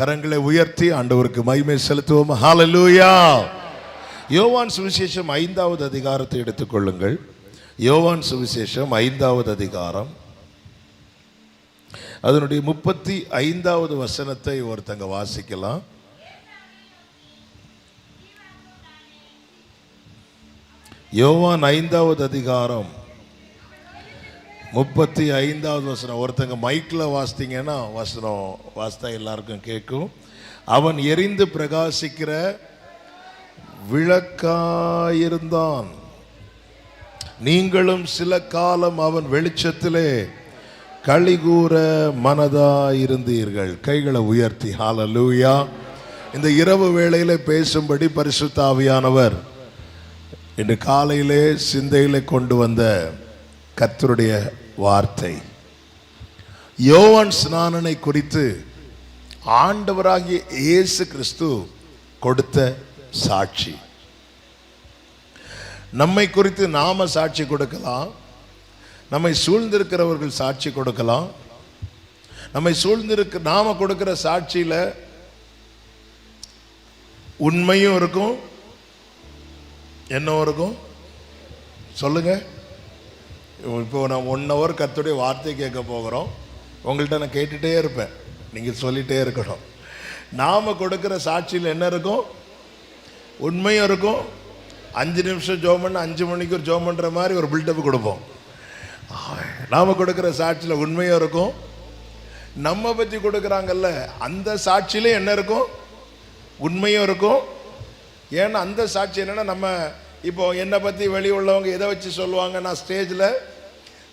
கரங்களை உயர்த்தி ஆண்டவருக்கு மகிமை செலுத்துவோம். ஹல்லேலூயா. யோவான் சுவிசேஷம் 5வது அதிகாரத்தை எடுத்துக்கொள்ளுங்கள். யோவான் சுவிசேஷம் 5வது அதிகாரம் அதனுடைய 35வது வசனத்தை ஒருத்தங்க வாசிக்கலாம். யோவான் 5வது அதிகாரம் 35வது வசனம். ஒருத்தங்க மைக்கில் வாசித்தீங்கன்னா வசனம் வாசித்தா எல்லாருக்கும் கேட்கும். அவன் எரிந்து பிரகாசிக்கிற விளக்காயிருந்தான். நீங்களும் சில காலம் அவன் வெளிச்சத்திலே களிகூற மனதாயிருந்தீர்கள். கைகளை உயர்த்தி ஹல்லேலூயா. இந்த இரவு வேளையிலே பேசும்படி பரிசுத்த ஆவியானவர் இன்று காலையிலே சிந்தையிலே கொண்டு வந்த கர்த்தருடைய வார்த்தை யோவான் ஸ்நானனை குறித்து ஆண்டவராகிய இயேசு கிறிஸ்து கொடுத்த சாட்சி. நம்மை குறித்து நாம சாட்சி கொடுக்கலாம், நம்மை சூழ்ந்திருக்கிறவர்கள் சாட்சி கொடுக்கலாம். நம்மை நாம கொடுக்கிற சாட்சியில உண்மையும் இருக்கும், என்ன இருக்கும் சொல்லுங்க. இப்போ நான் 1 hour கர்த்தருடைய வார்த்தை கேட்க போகிறோம். உங்கள்கிட்ட நான் கேட்டுட்டே இருப்பேன், நீங்கள் சொல்லிகிட்டே இருக்கணும். நாம் கொடுக்குற சாட்சியில் என்ன இருக்கும்? உண்மையும் இருக்கும். 5 நிமிஷம் ஜோம் பண்ண 5 மணிக்கு ஒரு ஜோம் பண்ணுற மாதிரி ஒரு பில்டப் கொடுப்போம். நாம் கொடுக்குற சாட்சியில் உண்மையும் இருக்கும். நம்ம பற்றி கொடுக்குறாங்கல்ல அந்த சாட்சியிலே என்ன இருக்கும்? உண்மையும் இருக்கும். ஏன்னா அந்த சாட்சி என்னென்னா, நம்ம இப்போ என்னை பற்றி வெளியே உள்ளவங்க எதை வச்சு சொல்லுவாங்க? நான் ஸ்டேஜில்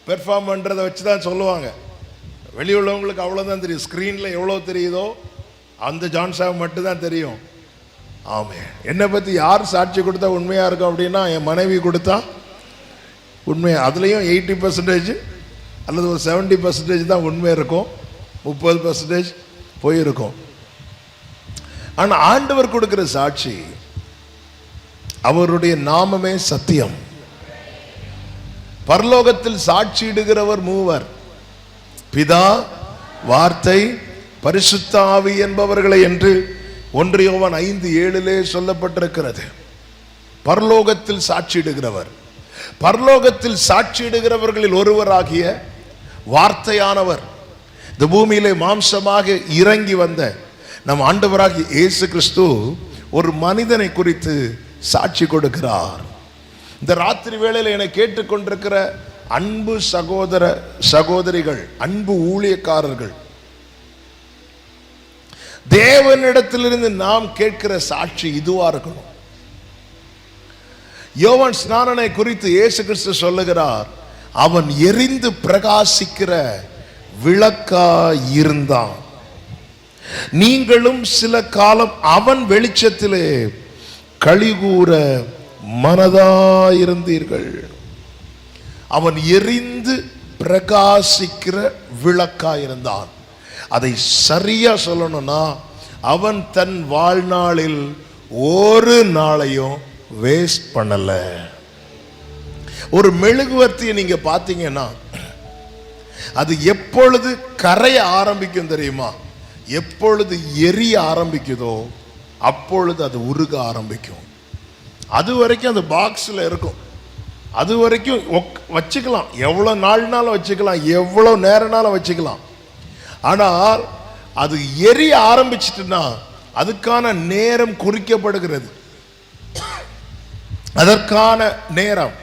பெர்ஃபார்ம் பண்ணுறதை வச்சு தான் சொல்லுவாங்க. வெளியே உள்ளவங்களுக்கு அவ்வளோதான் தெரியும். ஸ்க்ரீனில் எவ்வளோ தெரியுதோ அந்த ஜான்சாவை மட்டும்தான் தெரியும். ஆமே. என்னை பற்றி யார் சாட்சி கொடுத்தா உண்மையாக இருக்கும் அப்படின்னா, என் மனைவி கொடுத்தா உண்மையாக, அதுலேயும் 80% அல்லது ஒரு 70% தான் உண்மை இருக்கும், 30% போயிருக்கும். ஆனால் ஆண்டவர் கொடுக்குற சாட்சி, அவருடைய நாமமே சத்தியம். பரலோகத்தில் சாட்சியிடுகிறவர் 3: பிதா, வார்த்தை, பரிசுத்த ஆவி என்பவர்களை என்று 1 யோவான் 5:7 சொல்லப்பட்டிருக்கிறது. பரலோகத்தில் சாட்சியிடுகிறவர், பரலோகத்தில் சாட்சியிடுகிறவர்களில் ஒருவராகிய வார்த்தையானவர் இந்த பூமியிலே மாம்சமாக இறங்கி வந்த நம் ஆண்டவராகிய இயேசு கிறிஸ்து ஒரு மனிதனை குறித்து சாட்சி கொடுக்கிறார். இந்த ராத்திரி வேளையில் என்னை கேட்டுக்கொண்டிருக்கிற அன்பு சகோதர சகோதரிகள், அன்பு ஊழியக்காரர்கள், தேவனிடத்திலிருந்து நாம் கேட்கிற சாட்சி இதுவா இருக்கணும். யோவான் ஸ்நானனை குறித்து இயேசு கிறிஸ்து சொல்லுகிறார், அவன் எரிந்து பிரகாசிக்கிற விளக்காய் இருந்தான். நீங்களும் சில காலம் அவன் வெளிச்சத்திலே களிகூற மனதாயிருந்தீர்கள். அவன் எரிந்து பிரகாசிக்கிற விளக்காயிருந்தான். அதை சரியா சொல்லணும்னா, அவன் தன் வாழ்நாளில் ஒரு நாளையும் வேஸ்ட் பண்ணல. ஒரு மெழுகுவர்த்தியை நீங்க பார்த்தீங்கன்னா அது எப்பொழுது கரைய ஆரம்பிக்கும் தெரியுமா? எப்பொழுது எரிய ஆரம்பிக்குதோ அப்பொழுது அது உருக ஆரம்பிக்கும். அது வரைக்கும் அந்த பாக்ஸில் இருக்கும். அது வரைக்கும் வச்சுக்கலாம், எவ்வளோ நாள்னாலும் வச்சுக்கலாம், எவ்வளோ நேரம்னாலும் வச்சுக்கலாம். ஆனால் அது எரிய ஆரம்பிச்சிட்டுன்னா அதுக்கான நேரம் குறிக்கப்படுகிறது. அதற்கான நேரம்,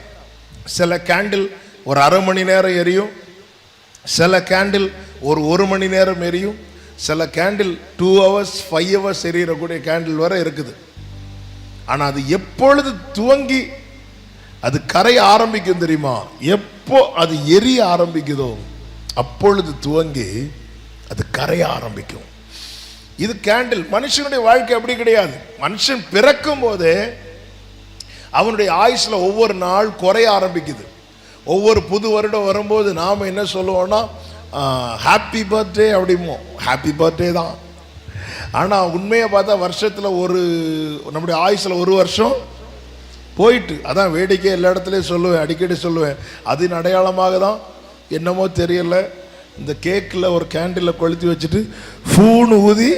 சில கேண்டில் ஒரு 1/2 மணி நேரம் எரியும், சில கேண்டில் ஒரு 1 மணி நேரம் எரியும், சில கேண்டில் 2 hours 5 hours எரியக்கூடிய கேண்டில் வரை இருக்குது. ஆனால் அது எப்பொழுது துவங்கி அது கரைய ஆரம்பிக்கும் தெரியுமா? எப்போ அது எரிய ஆரம்பிக்குதோ அப்பொழுது துவங்கி அது கரைய ஆரம்பிக்கும். இது கேண்டில். மனுஷனுடைய வாழ்க்கை அப்படி கிடையாது. மனுஷன் பிறக்கும் போதே அவனுடைய ஆயுஷ்ல ஒவ்வொரு நாள் குறைய ஆரம்பிக்குது. ஒவ்வொரு புது வருடம் வரும்போது நாம் என்ன சொல்லுவோம்னா, ஹாப்பி பர்த்டே அப்படிமோ. ஹாப்பி பர்த்டே தான். ஆனால் உண்மையை பார்த்தா வருஷத்தில் நம்முடைய ஆயுசில் 1 வருஷம் போயிட்டு. அதான் வேடிக்கை எல்லா இடத்துலையும் சொல்லுவேன், அடிக்கடி சொல்லுவேன். அதன் அடையாளமாக தான் என்னமோ தெரியல, இந்த கேக்கில் ஒரு கேண்டிலை கொளுத்தி வச்சுட்டு ஃபூன்னு ஊதி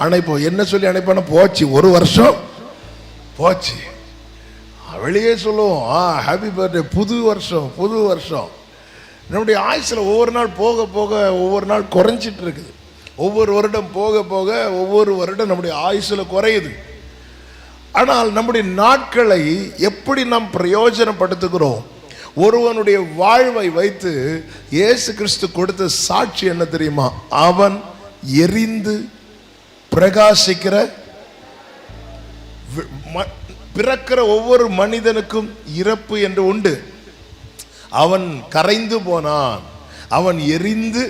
அணைப்போம். என்ன சொல்லி அணைப்பான? போச்சு, ஒரு வருஷம் போச்சு. வெளியே சொல்லுவோம், ஹாப்பி பர்த்டே, புது வருஷம் புது வருஷம். நம்முடைய ஆயுசில் ஒவ்வொரு நாள் போக போக ஒவ்வொரு நாள் குறைஞ்சிட்டு இருக்குது. ஒவ்வொரு வருடம் போக போக ஒவ்வொரு வருடம் நம்முடைய ஆயுசில் குறையுது. ஆனால் நம்முடைய நாட்களை எப்படி நாம் பிரயோஜனப்படுத்துகிறோம்? ஒருவனுடைய வாழ்வை வைத்து இயேசு கிறிஸ்து கொடுத்த சாட்சி என்ன தெரியுமா? அவன் எரிந்து பிரகாசிக்கிற, பிறக்கிற ஒவ்வொரு மனிதனுக்கும் இறப்பு என்று உண்டு. அவன் கரைந்து போனான், அவன் எரிந்து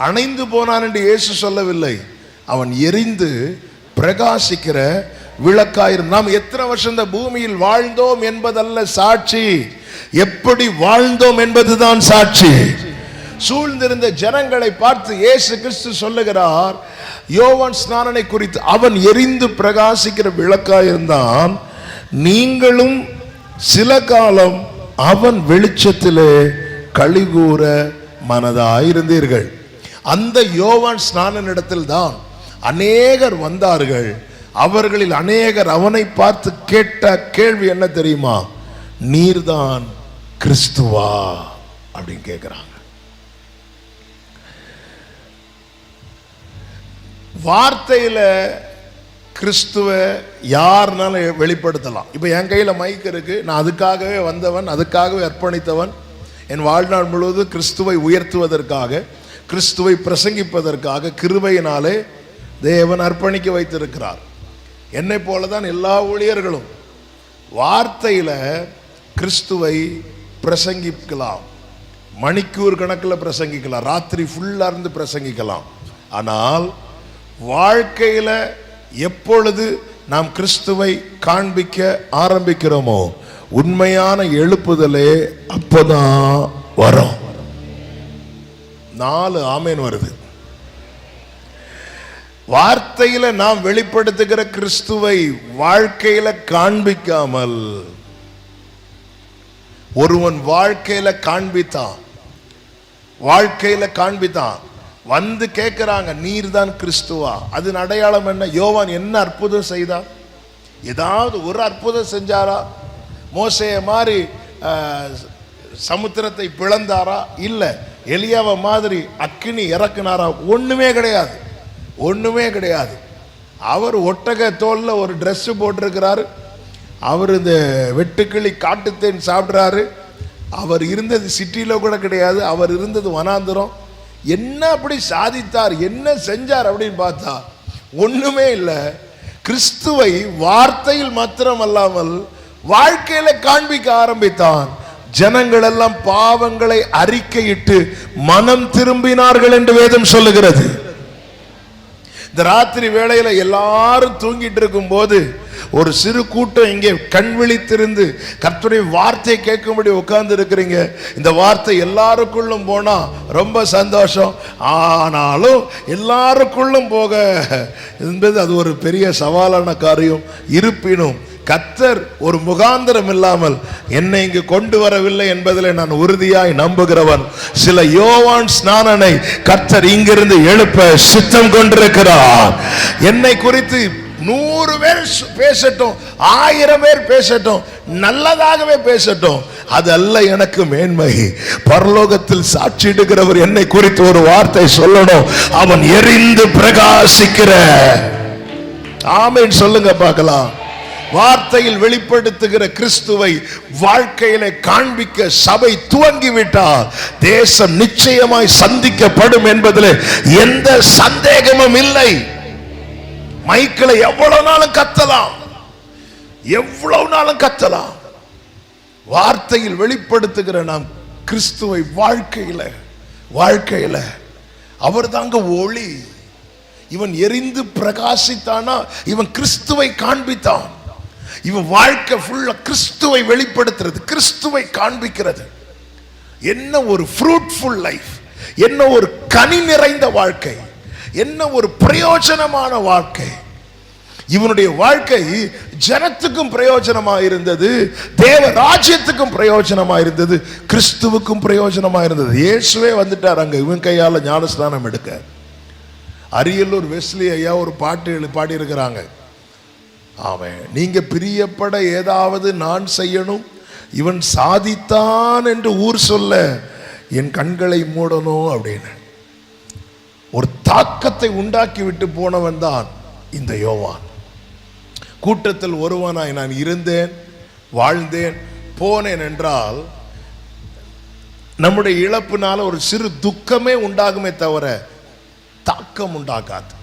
அணைந்து போனான் என்று இயேசு சொல்லவில்லை. அவன் எரிந்து பிரகாசிக்கிற விளக்காயிரும். நாம் எத்தனை வருஷம் இந்த பூமியில் வாழ்ந்தோம் என்பதல்ல சாட்சி, எப்படி வாழ்ந்தோம் என்பதுதான் சாட்சி. சூழ்ந்திருந்த ஜனங்களை பார்த்து இயேசு கிறிஸ்து சொல்லுகிறார், யோவான் ஸ்நானனை குறித்து, அவன் எரிந்து பிரகாசிக்கிற விளக்காயிருந்தான், நீங்களும் சில காலம் அவன் வெளிச்சத்திலே கழிகூற மனதாயிருந்தீர்கள். அந்த யோவான் ஸ்நானனிடத்தில் தான் அநேகர் வந்தார்கள். அவர்களில் அநேகர் அவனை பார்த்து கேட்ட கேள்வி என்ன தெரியுமா? நீர்தான் கிறிஸ்துவா அப்படின்னு கேட்கிறாங்க. வார்த்தையில கிறிஸ்துவ யாருனாலும் வெளிப்படுத்தலாம். இப்போ என் கையில் மைக் இருக்கு, நான் அதுக்காகவே வந்தவன், அதுக்காகவே அர்ப்பணித்தவன். என் வாழ்நாள் முழுவதும் கிறிஸ்துவை உயர்த்துவதற்காக, கிறிஸ்துவை பிரசங்கிப்பதற்காக கிருபையினாலே தேவன் அர்ப்பணிக்க வைத்திருக்கிறார். என்னை போலதான் எல்லா ஊழியர்களும் வார்த்தையில கிறிஸ்துவை பிரசங்கிக்கலாம், மணிக்கூர் கணக்கில் பிரசங்கிக்கலாம், ராத்திரி ஃபுல்லா இருந்து பிரசங்கிக்கலாம். ஆனால் வாழ்க்கையில எப்பொழுது நாம் கிறிஸ்துவை காண்பிக்க ஆரம்பிக்கிறோமோ உண்மையான எழுப்புதலே அப்பதான் வரும். 4 ஆமேன் வருது. வார்த்தையில நாம் வெளிப்படுத்துகிற கிறிஸ்துவை வாழ்க்கையில காண்பிக்காமல் ஒருவன் வாழ்க்கையில காண்பித்தான் வந்து கேட்கிறாங்க, நீர் தான் கிறிஸ்துவா? அதன் அடையாளம் என்ன? யோவான் என்ன அற்புதம் செய்தான்? ஏதாவது ஒரு அற்புதம் செஞ்சாரா? மோசேய மாதிரி சமுத்திரத்தை பிளந்தாரா? இல்ல. எலியாவை மாதிரி அக்கினி இறக்குனாரா? ஒண்ணுமே கிடையாது, ஒண்ணுமே கிடையாது. அவர் ஒட்டக தோல்ல ஒரு ட்ரெஸ் போட்டிருக்கிறாரு. அவர் இந்த வெட்டுக்கிளி காட்டுத்தேன் சாப்பிட்றாரு. அவர் இருந்தது சிட்டியில கூட கிடையாது, அவர் இருந்தது வனாந்திரம். என்ன அப்படி சாதித்தார், என்ன செஞ்சார் அப்படின்னு பார்த்தா ஒண்ணுமே இல்லை. கிறிஸ்துவை வார்த்தையில் மாத்திரம் அல்லாமல் வாழ்க்கையில காண்பிக்க ஆரம்பித்தான். ஜனங்கள் எல்லாம் பாவங்களை அறிக்கையிட்டு மனம் திரும்பினார்கள் என்று வேதம் சொல்லுகிறது. இந்த ராத்திரி வேளையில எல்லாரும் தூங்கிட்டு இருக்கும் போது ஒரு சிறு கூட்டம் இங்கே கண் விழித்திருந்து கர்த்தருடைய வார்த்தையை கேட்கும்படி உட்கார்ந்து இருக்கிறீங்க. இந்த வார்த்தை எல்லாருக்குள்ளும் போனா ரொம்ப சந்தோஷம். ஆனாலும் எல்லாருக்குள்ளும் போக என்பது அது ஒரு பெரிய சவாலான காரியம். இருப்பினும் கர்த்தர் ஒரு முகாந்திரம் இல்லாமல் என்னை இங்கு கொண்டு வரவில்லை என்பதில் நான் உறுதியாய் நம்புகிறவன். சில யோவான் ஸ்நானனை கர்த்தர் இங்கிருந்து எழுப்ப சித்தம் கொண்டிருக்கிறார். என்னை குறித்து 100 பேர் பேசட்டும், 1000 பேர் பேசட்டும், நல்லதாகவே பேசட்டும், அது அல்ல எனக்கு மேன்மை. பரலோகத்தில் சாட்சியிடுகிறவர் என்னை குறித்து ஒரு வார்த்தை சொல்லணும், அவன் எரிந்து பிரகாசிக்கிற. ஆமென் சொல்லுங்க பார்க்கலாம். வார்த்தையில் வெளிப்படுத்துகிற கிறிஸ்துவை வாழ்க்கையில காண்பிக்க சபை துவங்கிவிட்டால் தேசம் நிச்சயமாய் சந்திக்கப்படும் என்பதில் எந்த சந்தேகமும் இல்லை. மைக்கில் எவ்வளவு நாளும் கத்தலாம், வார்த்தையில் வெளிப்படுத்துகிற நாம் கிறிஸ்துவை வாழ்க்கையில அவர் தாங்க ஒளி. இவன் எரிந்து பிரகாசித்தானா, இவன் கிறிஸ்துவை காண்பித்தான். இவன் வாழ்க்கை ஃபுல்லா கிறிஸ்துவை வெளிப்படுத்துறது, கிறிஸ்துவை காண்பிக்கிறது. என்ன ஒரு ஃப்ரூட்ஃபுல் லைஃப், என்ன ஒரு கனி நிறைந்த வாழ்க்கை, என்ன ஒரு பிரயோஜனமான வாழ்க்கை. இவனுடைய வாழ்க்கை ஜனத்துக்கும் பிரயோஜனமா இருந்தது, தேவ ராஜ்யத்துக்கும் பிரயோஜனமா இருந்தது, கிறிஸ்துவுக்கும் பிரயோஜனமா இருந்தது. இயேசுவே வந்துட்டார் அங்க இவன் கையால ஞானஸ்நானம் எடுக்க. அரியலூர் வெஸ்லி ஐயா ஒரு பாட்டு பாடியிருக்கிறாங்க. ஆமென். நீங்க பிரியப்பட ஏதாவது நான் செய்யணும், இவன் சாதித்தான் என்று ஊர் சொல்ல என் கண்களை மூடணும் அப்படின்னு ஒரு தாக்கத்தை உண்டாக்கி விட்டு போனவன் தான் இந்த யோவான். கூட்டத்தில் ஒருவனாய் நான் இருந்தேன், வாழ்ந்தேன், போனேன் என்றால் நம்முடைய இழப்பினால ஒரு சிறு துக்கமே உண்டாகுமே தவிர தாக்கம் உண்டாகாது.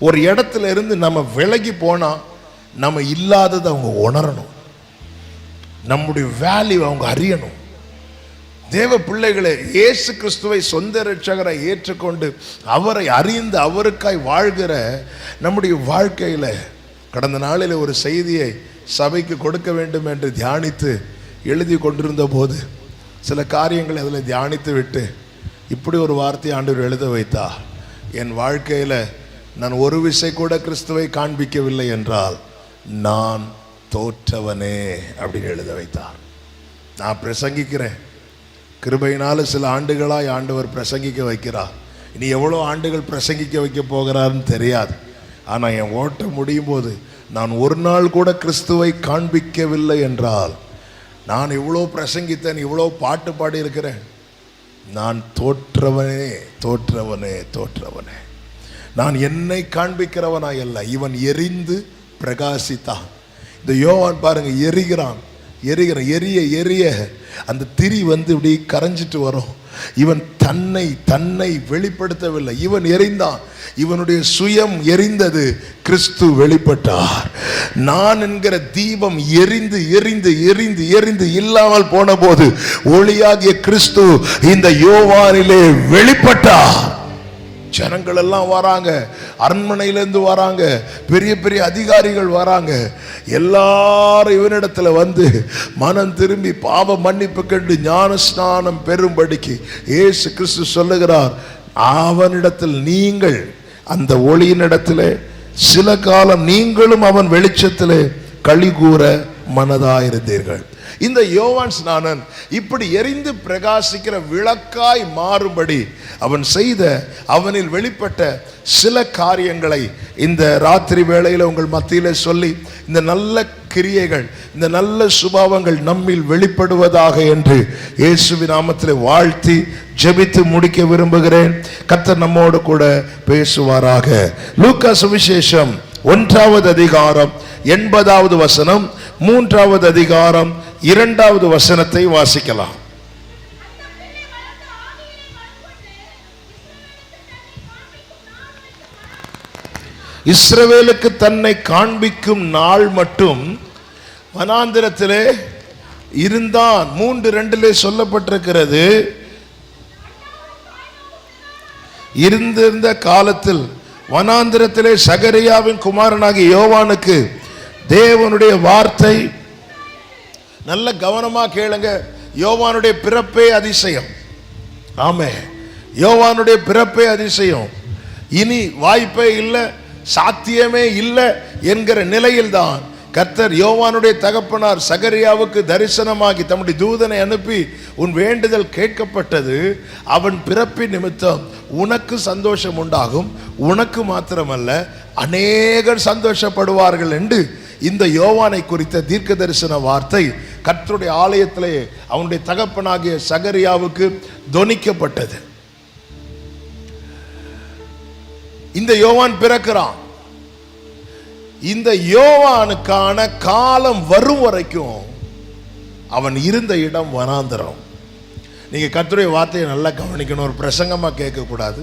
ஒரு இடத்துல இருந்து நம்ம விலகி போனா நம்ம இல்லாததை அவங்க உணரணும், நம்முடைய வேல்யூ அவங்க அறியணும். தேவ பிள்ளைகளே, இயேசு கிறிஸ்துவை சொந்த இரட்சகரை ஏற்றுக்கொண்டு அவரை அறிந்து அவருக்காய் வாழ்கிற நம்முடைய வாழ்க்கையில் கடந்த நாளில் ஒரு செய்தியை சபைக்கு கொடுக்க வேண்டும் என்று தியானித்து எழுதி கொண்டிருந்த போது சில காரியங்களை அதில் தியானித்து விட்டு இப்படி ஒரு வார்த்தை ஆண்டவர் எழுத வைத்தா, என் வாழ்க்கையில் நான் ஒரு விசை கூட கிறிஸ்துவை காண்பிக்கவில்லை என்றால் நான் தோற்றவனே அப்படின்னு எழுத வைத்தார். நான் பிரசங்கிக்கிறேன், கிருபையினால சில ஆண்டுகளாய் ஆண்டவர் பிரசங்கிக்க வைக்கிறார். இனி எவ்வளோ ஆண்டுகள் பிரசங்கிக்க வைக்க போகிறாருன்னு தெரியாது. ஆனால் என் ஓட்டம் முடியும் போது நான் ஒரு நாள் கூட கிறிஸ்துவை காண்பிக்கவில்லை என்றால், நான் இவ்வளோ பிரசங்கித்தேன், இவ்வளோ பாட்டு பாடி இருக்கிறேன், நான் தோற்றவனே. நான் என்னை காண்பிக்கிறவனாய் அல்ல, இவன் எரிந்து பிரகாசித்தான். இந்த யோவான் பாருங்க, எரிகிறான், எரிய அந்த திரி வந்து இப்படி கரைஞ்சிட்டு வரும். இவன் தன்னை வெளிப்படுத்தவில்லை, இவன் எரிந்தான், இவனுடைய சுயம் எரிந்தது, கிறிஸ்து வெளிப்பட்டார். நான் என்கிற தீபம் எரிந்து இல்லாமல் போன போது ஒளியாகிய கிறிஸ்து இந்த யோவானிலே வெளிப்பட்டார். ஜனங்கள் எல்லாம் வராங்க, அரண்மனையிலிருந்து வராங்க, பெரிய பெரிய அதிகாரிகள் வராங்க, எல்லாரும் இவனிடத்துல வந்து மனம் திரும்பி பாவ மன்னிப்பு கண்டு ஞான ஸ்நானம் பெறும்படிக்கு இயேசு கிறிஸ்து சொல்லுகிறார், அவனிடத்தில் நீங்கள் அந்த ஒளியினிடத்திலே சில காலம் நீங்களும் அவன் வெளிச்சத்திலே களி கூற மனதாயிருந்தீர்கள். இந்த யோவான் ஸ்நானன் இப்படி எரிந்து பிரகாசிக்கிற விளக்காய் மாறும்படி அவனில் வெளிப்பட்ட சில காரியங்களை இந்த ராத்திரி வேளையில் உங்கள் மத்தியில் சொல்லி, இந்த நல்ல கிரியைகள், இந்த நல்ல சுபாவங்கள் நம்மில் வெளிப்படுவதாக என்று இயேசுவின் நாமத்தில் வாழ்த்தி ஜெபித்து முடிக்க விரும்புகிறேன். கர்த்தர் நம்மோடு கூட பேசுவாராக. லூக்கா சுவிசேஷம் 1வது அதிகாரம் 80வது வசனம், 3வது அதிகாரம் 2வது வசனத்தை வாசிக்கலாம். இஸ்ரவேலுக்கு தன்னை காண்பிக்கும் நாள் மட்டும் வனாந்திரத்திலே இருந்தான். 3:2 சொல்லப்பட்டிருக்கிறது, இருந்திருந்த காலத்தில் வனாந்திரத்திலே சகரியாவின் குமாரனாகிய யோவானுக்கு தேவனுடைய வார்த்தை, நல்ல கவனமா கேளுங்க, யோவானுடைய பிறப்பே அதிசயம். ஆமே, யோவானுடைய பிறப்பே அதிசயம். இனி வாய்ப்பே இல்லை, சாத்தியமே இல்லை என்கிற நிலையில்தான் கர்த்தர் யோவானுடைய தகப்பனார் சகரியாவுக்கு தரிசனமாகி தம்முடைய தூதனை அனுப்பி, உன் வேண்டுதல் கேட்கப்பட்டது, அவன் பிறப்பின் நிமித்தம் உனக்கு சந்தோஷம் உண்டாகும், உனக்கு மாத்திரமல்ல அநேகர் சந்தோஷப்படுவார்கள் என்று இந்த யோவானை குறித்த தீர்க்க தரிசன வார்த்தை கர்த்தருடைய ஆலயத்திலே அவனுடைய தகப்பனாகிய சகரியாவுக்கு தொனிக்கப்பட்டது. இந்த யோவான் பிறக்கிறான். இந்த யோவானுக்கான காலம் வரும் வரைக்கும் அவன் இருந்த இடம் வனாந்தரம். நீங்க கர்த்தருடைய வார்த்தையை நல்லா கவனிக்கணும், ஒரு பிரசங்கமா கேட்க கூடாது.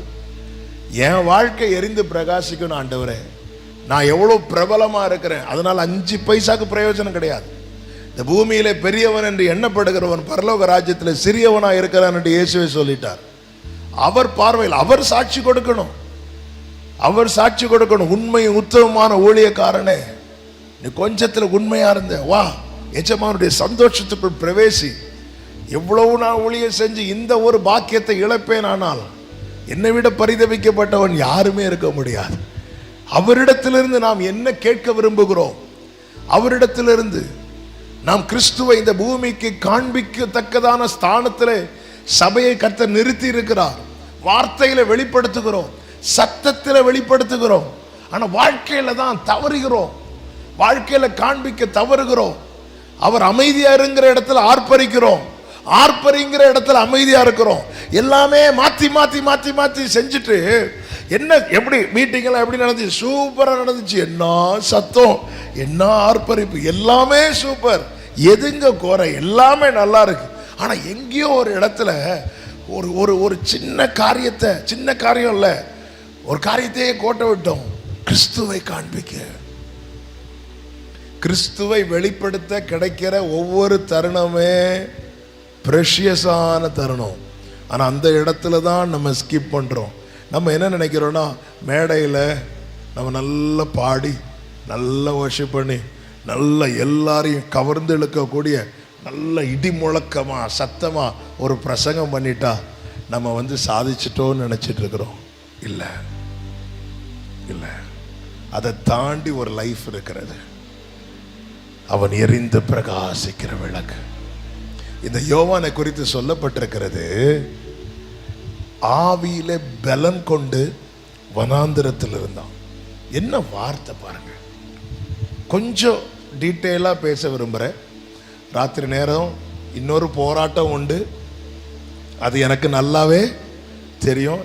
என் வாழ்க்கை எரிந்து பிரகாசிக்கணும் ஆண்டவரே, நான் எவ்வளவு பிரபலமா இருக்கிறேன், அதனால 5 பைசாக்கு பிரயோஜனம் கிடையாது. இந்த பூமியிலே பெரியவன் என்று எண்ணப்படுகிறவன் பரலோக ராஜ்யத்தில் சிறியவனா இருக்கிறான் என்று இயேசுவே சொல்லிட்டார். அவர் பார்வையில் அவர் சாட்சி கொடுக்கணும், உண்மை உத்தமமான ஊழியக்காரனே, நீ கொஞ்சத்தில் உண்மையா இருந்த வா, எஜமானுடைய சந்தோஷத்துக்குள் பிரவேசி. எவ்வளவு நான் ஊழியம் செஞ்சு இந்த ஒரு பாக்கியத்தை இழப்பேன், ஆனால் என்னை விட பரிதவிக்கப்பட்டவன் யாருமே இருக்க முடியாது. அவரிடத்திலிருந்து நாம் என்ன கேட்க விரும்புகிறோம், அவரிடத்திலிருந்து நாம் கிறிஸ்துவை இந்த பூமிக்கு காண்பிக்கத்தக்கதான ஸ்தானத்திலே சபையை கர்த்தர் நிறுத்தி இருக்கிறார். வார்த்தையில வெளிப்படுத்துகிறோம், சத்தத்தில் வெளிப்படுத்துகிறோம். ஆனா வாழ்க்கையில தான் தவறுகிறோம், வாழ்க்கையில காண்பிக்க தவறுகிறோம். அவர் அமைதியா இருக்கிற இடத்துல ஆர்ப்பரிக்கிறோம், ஆர்ப்பரிங்கிற இடத்துல அமைதியா இருக்கிறோம். எல்லாமே மாத்தி மாத்தி மாத்தி மாத்தி செஞ்சுட்டு என்ன எப்படி மீட்டிங் எல்லாம் எப்படி நடந்துச்சு? சூப்பரா நடந்துச்சு. என்ன சத்தம், என்ன ஆர்ப்பரிப்பு, எல்லாமே சூப்பர். எதுங்க குறை? எல்லாமே நல்லா இருக்கு. ஆனா எங்கேயோ ஒரு இடத்துல ஒரு ஒரு ஒரு சின்ன காரியத்தை, சின்ன காரியம் இல்ல, ஒரு காரியத்தையே கோட்டை விட்டோம். கிறிஸ்துவை காண்பிக்க, கிறிஸ்துவை வெளிப்படுத்த கிடைக்கிற ஒவ்வொரு தருணமே பிரஷியஸான தருணம். ஆனா அந்த இடத்துல தான் நம்ம ஸ்கிப் பண்றோம். நம்ம என்ன நினைக்கிறோம்னா, மேடையில் நம்ம நல்லா பாடி, நல்லா வர்ஷிப் பண்ணி, நல்ல எல்லாரையும் கவர்ந்து இழுக்கக்கூடிய நல்ல இடி முழக்கமா சத்தமா ஒரு பிரசங்கம் பண்ணிட்டா நம்ம சாதிச்சிட்டோன்னு நினைச்சிட்டு இருக்கிறோம். இல்லை இல்லை, அதை தாண்டி ஒரு லைஃப் இருக்கிறது. அவன் எரிந்து பிரகாசிக்கிற விளக்கு. இந்த யோவானை குறித்து சொல்லப்பட்டிருக்கிறது, ஆவியில பலன் கொண்டு வனாந்திரத்தில் இருந்தான். என்ன வார்த்தை பாருங்க. கொஞ்சம் டீட்டெயிலா பேச விரும்புகிறேன். ராத்திரி நேரம் இன்னொரு போராட்டம் உண்டு, அது எனக்கு நல்லாவே தெரியும்.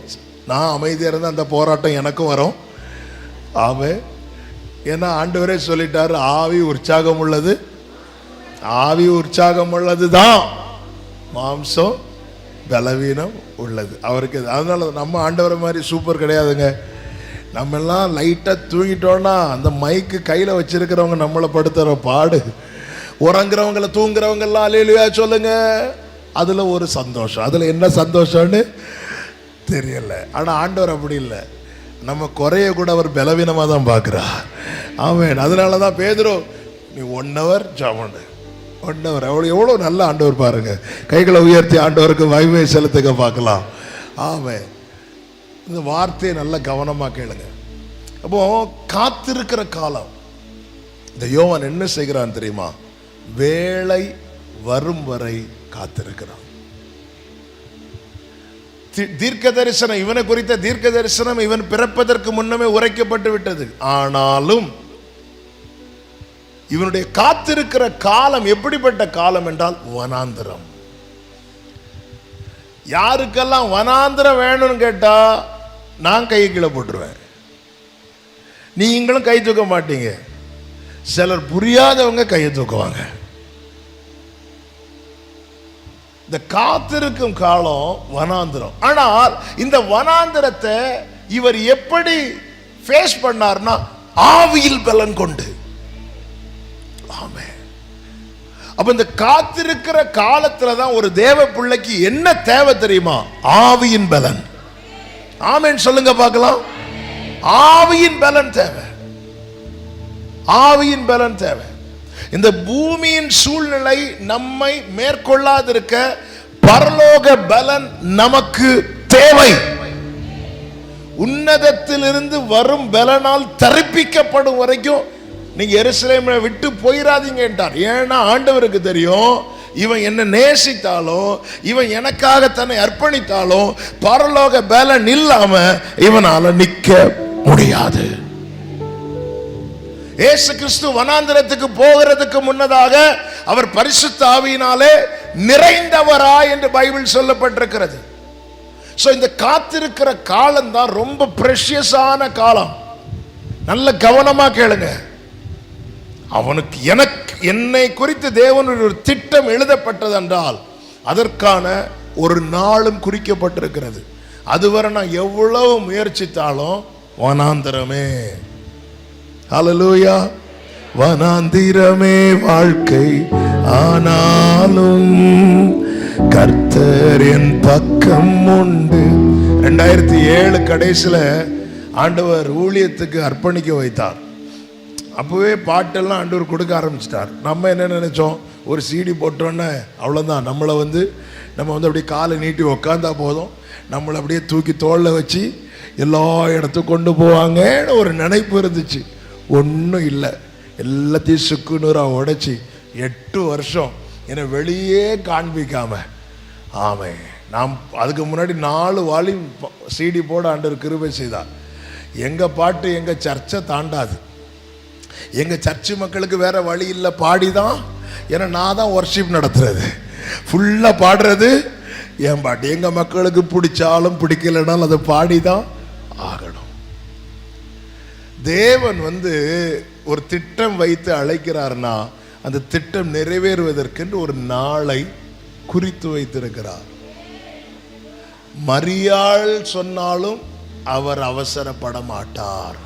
நான் அமைதியாக இருந்தால் அந்த போராட்டம் எனக்கும் வரும். ஆமாம், ஏன்னா ஆண்டவரே சொல்லிட்டாரு, ஆவி உற்சாகம் உள்ளது, ஆவி உற்சாகம் உள்ளது தான், மாம்சம் பலவீனம் உள்ளது அவருக்கு. அதனால நம்ம ஆண்டவரை மாதிரி சூப்பர் கிடையாதுங்க. நம்ம எல்லாம் லைட்டாக தூங்கிட்டோன்னா அந்த மைக்கு கையில் வச்சிருக்கிறவங்க நம்மளை படுத்துகிற பாடு, உறங்குறவங்களை தூங்குறவங்கெல்லாம் அல்லேலூயா சொல்லுங்க. அதில் ஒரு சந்தோஷம், அதில் என்ன சந்தோஷம்னு தெரியல. ஆனால் ஆண்டவர் அப்படி இல்லை, நம்ம குறைய கூட அவர் பலவீனமாக தான் பார்க்குறார். ஆமென். அதனால தான் பேதுரு, நீ 1 hour ஜாமண்டு, 1 hour, எவ்வளோ நல்ல ஆண்டவர் பாருங்க. கைகளை உயர்த்தி ஆண்டவருக்கு மகிமை செலுத்துக்க பார்க்கலாம். ஆமென். இந்த வார்த்தையை நல்ல கவனமாக கேளுங்க. அப்போ காத்திருக்கிற காலம், இந்த யோவான் என்ன செய்கிறான் தெரியுமா? வேளை வரும் வரை காத்திருக்கிறான். தீர்க்க தரிசனம், இவனை குறித்த தீர்க்க தரிசனம் இவன் பிறப்பதற்கு முன்னமே உரைக்கப்பட்டு விட்டது. ஆனாலும் இவனுடைய காத்திருக்கிற காலம் எப்படிப்பட்ட காலம் என்றால் வனாந்திரம். யாருக்கெல்லாம் வனாந்திரம் வேணும்னு கேட்டா நான் கை கீழே போட்டுருவேன், நீங்களும் கை தூக்க மாட்டீங்க. சிலர் புரியாதவங்க கையை தூக்குவாங்க. இந்த காத்திருக்கும் காலம் வனாந்திரம். ஆனால் இந்த வனாந்திரத்தை இவர் எப்படி ஃபேஸ் பண்ணார்னா, ஆவியில் பலன் கொண்டு. ஆமென். அப்ப இந்த காத்திருக்கிற காலத்துல தான் ஒரு தேவ பிள்ளைக்கு என்ன தேவை தெரியுமா? ஆவியின் பலன். ஆமென் சொல்லுங்க பார்க்கலாம். ஆவியின் பலன் தேவை, ஆவியின் பலன் தேவை. இந்த பூமியின் சூழ்நிலை நம்மை மேற்கொள்ளாதிருக்க பரலோக பலன் நமக்கு தேவை. உன்னதத்திலிருந்து வரும் பலனால் தரிப்பிக்கப்படும் வரைக்கும் நீங்க எருசலேமை விட்டு போயிடாதீங்க என்றார். ஏன்னா ஆண்டவருக்கு தெரியும், இவன் என்ன நேசித்தாலும், இவன் எனக்காக தன்னை அர்ப்பணித்தாலும் பரலோக பலன் இல்லாம இவனால நிக்க முடியாது. இயேசு கிறிஸ்து வனாந்திரத்துக்கு போகிறதுக்கு முன்னதாக அவர் பரிசுத்த ஆவியினாலே நிறைந்தவரா என்று பைபிள் சொல்லப்பட்டிருக்கிறது. சோ இந்த காத்திருக்கிற காலம் தான் ரொம்ப பிரஷியஸான காலம். நல்ல கவனமா கேளுங்க. அவனுக்கு எனக்கு என்னை குறித்து தேவனுடைய ஒரு திட்டம் எழுதப்பட்டது என்றால் அதற்கான ஒரு நாளும் குறிக்கப்பட்டிருக்கிறது. அதுவரை நான் எவ்வளவு முயற்சித்தாலும் வனாந்திரமே. ஹல்லேலூயா. வனாந்திரமே வாழ்க்கை, ஆனாலும் கர்த்தர் என் பக்கம் உண்டு. 2007 கடைசியில் ஆண்டவர் ஊழியத்துக்கு அர்ப்பணிக்க வைத்தார். அப்போவே பாட்டெல்லாம் ஆண்டவர் கொடுக்க ஆரம்பிச்சிட்டார். நம்ம என்ன நினைச்சோம், ஒரு CD போட்டோன்னே அவ்வளோதான், நம்மளை நம்ம அப்படியே காலை நீட்டி உக்காந்தா போதும், நம்மளை அப்படியே தூக்கி தோளில் வச்சு எல்லா இடத்துக்கும் கொண்டு போவாங்கன்னு ஒரு நினைப்பு இருந்துச்சு. ஒன்றும் இல்லை, எல்லாத்தையும் சுக்குநூறாக உடைச்சி 8 வருஷம் என்னை வெளியே காண்பிக்காம, ஆமென், நாம் அதுக்கு முன்னாடி 4 வால்யூம் சிடி போட ஆண்டவர் கிருபை செய்தார். எங்கள் பாட்டு எங்கள் சர்ச்சை தாண்டாது. எங்கள் சர்ச்சு மக்களுக்கு வேற வழி இல்லை, பாடிதான். ஏன்னா நான் தான் ஒர்ஷிப் நடத்துறது, ஃபுல்லாக பாடுறது என் பாட்டு. எங்கள் மக்களுக்கு பிடிச்சாலும் பிடிக்கலைனாலும் அதை பாடிதான் ஆகணும். தேவன் ஒரு திட்டம் வைத்து அழைக்கிறார்னா அந்த திட்டம் நிறைவேறுவதற்கென்று ஒரு நாளை குறித்து வைத்திருக்கிறார். மரியாள் சொன்னாலும் அவர் அவசரப்பட மாட்டார்.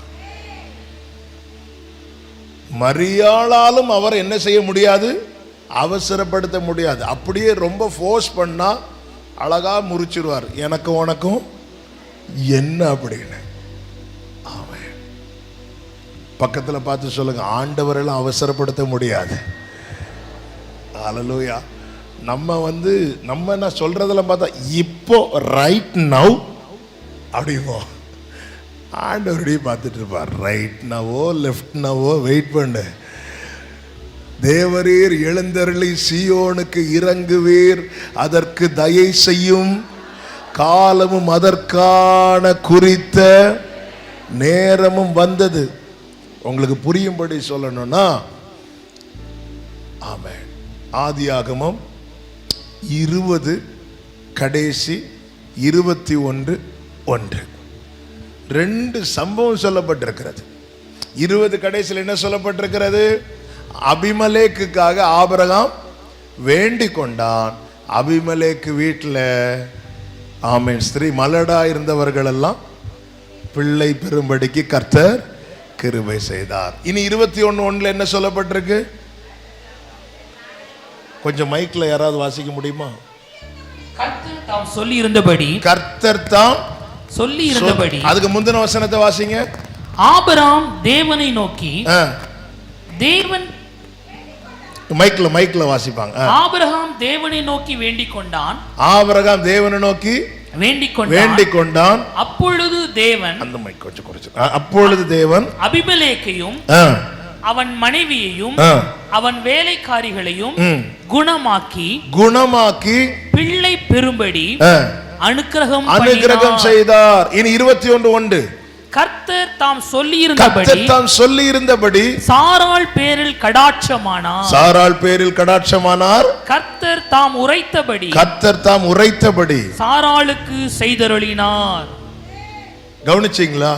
மரியாளாலும் அவர் என்ன செய்ய முடியாது, அவசரப்படுத்த முடியாது. அப்படியே ரொம்ப ஃபோர்ஸ் பண்ணா அழகா முறிச்சிருவார். எனக்கு உனக்கும் என்ன அப்படின்னு. ஆமென். பக்கத்தில் பார்த்து சொல்லுங்க, ஆண்டவரெல்லாம் அவசரப்படுத்த முடியாது. ஹல்லேலூயா. நம்ம என்ன சொல்றதெல்லாம் பார்த்தா இப்போ ரைட் நவ் அப்படிமோ, ஆண்டவருடைய பார்த்துட்டு இருப்பார். ரைட் நவோ லெஃப்ட் நவோ வெயிட் பண்ணு. தேவரீர் எழுந்தருளி சீயோனுக்கு இறங்குவீர், அதற்கு தயை செய்யும் காலமும் அதற்கான குறித்த நேரமும் வந்தது. உங்களுக்கு புரியும்படி சொல்லணும்னா, ஆமென், ஆதியாகமம் 20 கடைசி 21:1 2 சம்பவம் சொல்லப்பட்டிருக்கிறது. 20 கடைசியில் என்ன சொல்லப்பட்டிருக்கிறது? அபிமெலேக்குக்காக ஆபிரகாம் வேண்டிக் கொண்டான். அபிமெலேக்கு வீட்டில் ஆமென் ஸ்திரீ மலடா இருந்தவர்கள் எல்லாம் பிள்ளை பெறும்படிக்கு கர்த்தர் கிருபை செய்தார். இனி 21:1 என்ன சொல்லப்பட்டிருக்கு? கொஞ்சம் மைக்ல யாராவது வாசிக்க முடியுமா? கர்த்தர் தாம் சொல்லி இருந்தபடி, கர்த்தர் தாம் சொல்லி இருந்தபடி. அதுக்கு முந்தின வசனத்தை வாசிங்க. ஆபிரகாம் தேவனை நோக்கி, தேவன் மைக்ல வாசிப்பாங்க. ஆபிரகாம் தேவனை நோக்கி வேண்டிக் கொண்டான். ஆபிரகாம் தேவனை நோக்கி வேண்டிக் கொண்டான். அப்பொழுது தேவன், அந்த மைக் கொஞ்சம் குறைச்சு, அப்பொழுது தேவன் அபிமெலேக்கையும் அவன் மனைவியையும் அவன் வேலைக்காரிகளையும் குணமாக்கி பிள்ளை பெறும்படி அனுக்கிரகம் செய்தார். இனி 21:1 கர்த்தர் தாம் சொல்லி இருந்தபடி சாராள் பேரில் கடாட்சமானார். கர்த்தர் தாம் உரைத்தபடி சாராளுக்கு செய்தருளினார். கவனிச்சீங்களா?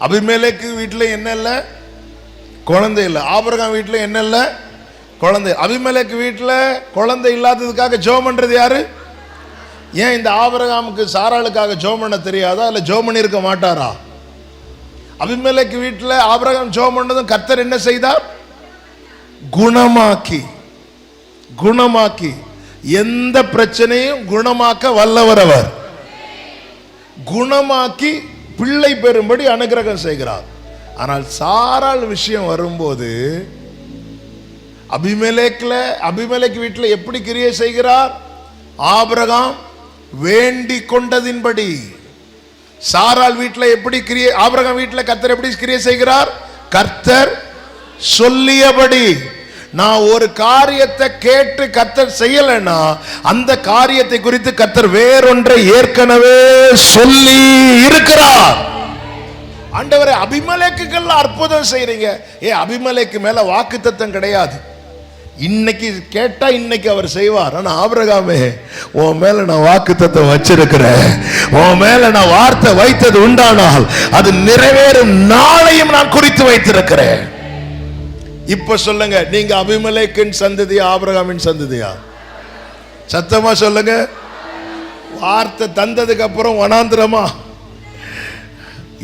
அபிமெலேக்கு வீட்டில் என்ன இல்ல? குழந்தை இல்லை. ஆபிரகாம் வீட்டில் என்ன இல்ல? குழந்தை. அபிமெலேக்கு வீட்டில் குழந்தை இல்லாததுக்காக ஜெபம் பண்றது யாரு? ஏன் இந்த ஆபிரகாமுக்கு சாராளுக்காக ஜெபம் பண்ண தெரியாதா? இல்ல ஜெபம் பண்ணி இருக்க மாட்டாரா? அபிமெலேக்கு வீட்டில் ஆபிரகாம் ஜெபம் பண்ணதும் கர்த்தர் என்ன செய்தார்? குணமாக்கி எந்த பிரச்சனையும் குணமாக்க வல்லவர் அவர். குணமாக்கி பிள்ளை பெறும்படி அனுக்கிரகம் செய்கிறார். ஆனால் சாராள் விஷயம் வரும்போது அபிமெலேக்கு வீட்டில் எப்படி கிரியை செய்கிறார்? ஆபிரகாம் வேண்டிக் கொண்டதின்படி. சாராள் வீட்டில் எப்படி கிரியை, ஆபிரகாம் வீட்டில் கர்த்தர் எப்படி கிரியை செய்கிறார்? கர்த்தர் சொல்லியபடி. நான் ஒரு காரியத்தை கேட்டு கர்த்தர் செய்யலைன்னா அந்த காரியத்தை குறித்து கர்த்தர் வேறொன்றை ஏற்கனவே சொல்லி இருக்கிறார். ஆண்டவரே, அபிமெலேக்குகள் அற்புதம் செய்றீங்க. அபிமெலேக்கு மேல வாக்குத்தத்தம் கிடையாது. இன்னைக்கு கேட்டா இன்னைக்கு அவர் செய்வார். ஆனா ஆபிரகாமே, உன் மேல நான் வாக்குத்தத்தம் வச்சிருக்கிறேன், உன் மேல நான் வார்த்தை வைத்தது உண்டானால் அது நிறைவேறும் நாளையும் நான் குறித்து வைத்திருக்கிறேன். இப்ப சொல்லுங்க, நீங்க அபிமெலேக்கின் சந்ததியா ஆபிரகாமின் சந்ததியா? சத்தமா சொல்லுங்க. வார்த்தை தந்ததுக்கு அப்புறம் வனாந்திரமா?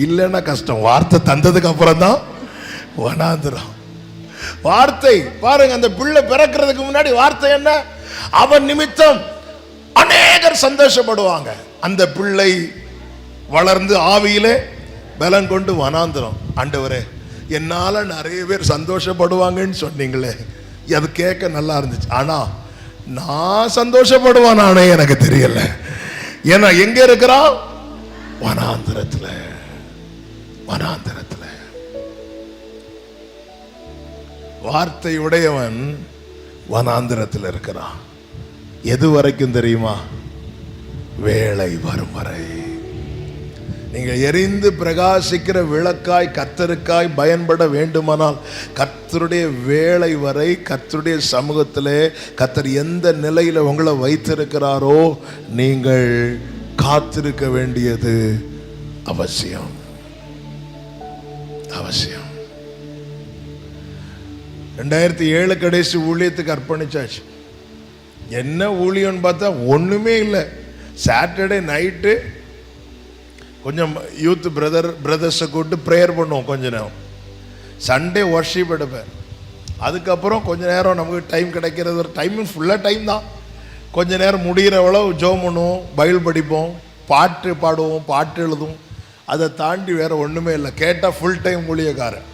இல்லைன்னா கஷ்டம். வார்த்தை தந்ததுக்கு அப்புறம் தான் வனாந்திரம். வார்த்தை பாருங்க, அந்த பிள்ளை பிறக்கிறதுக்கு முன்னாடி வார்த்தை என்ன? அவன் நிமித்தம் அநேகர் சந்தோஷப்படுவாங்க. அந்த பிள்ளை வளர்ந்து ஆவியிலே பலம் கொண்டு வனாந்திரம். ஆண்டவரே, என்னால நிறைய பேர் சந்தோஷப்படுவாங்கன்னு சொன்னீங்களே, அது கேட்க நல்லா இருந்துச்சு. ஆனா நான் சந்தோஷப்படுவானே எனக்கு தெரியல. ஏன்னா எங்க இருக்கிறான்? வனாந்திரத்துல. வார்த்தை உடையவன் வனாந்திரத்தில் இருக்கிறான். எது வரைக்கும் தெரியுமா? வேளை வரும் வரை. நீங்கள் எரிந்து பிரகாசிக்கிற விளக்காய் கர்த்தருக்காய் பயன்பட வேண்டுமானால் கர்த்தருடைய வேளை வரை கர்த்தருடைய சமூகத்திலே கர்த்தர் எந்த நிலையில் உங்களை வைத்திருக்கிறாரோ நீங்கள் காத்திருக்க வேண்டியது அவசியம். அவசியம். 2007 கடைசி ஊழியத்துக்கு அர்ப்பணிச்சாச்சு. என்ன ஊழியம்னு பார்த்தா ஒன்றுமே இல்லை. சாட்டர்டே நைட்டு கொஞ்சம் யூத் பிரதர்ஸை கூப்பிட்டு ப்ரேயர் பண்ணுவோம் கொஞ்ச நேரம். சண்டே வர்ஷிப் எடுப்பேன். அதுக்கப்புறம் கொஞ்ச நேரம் நமக்கு டைம் கிடைக்கிறது, ஒரு டைம் ஃபுல்லாக டைம் தான். கொஞ்ச நேரம் முடிகிற அளவு ஜெபம் பண்ணுவோம், பைபிள் படிப்போம், பாட்டு பாடுவோம், பாட்டு எழுதுவோம். அதை தாண்டி வேற ஒன்றுமே இல்லை. கேட்டால் ஃபுல் டைம் ஊழியக்காரன்.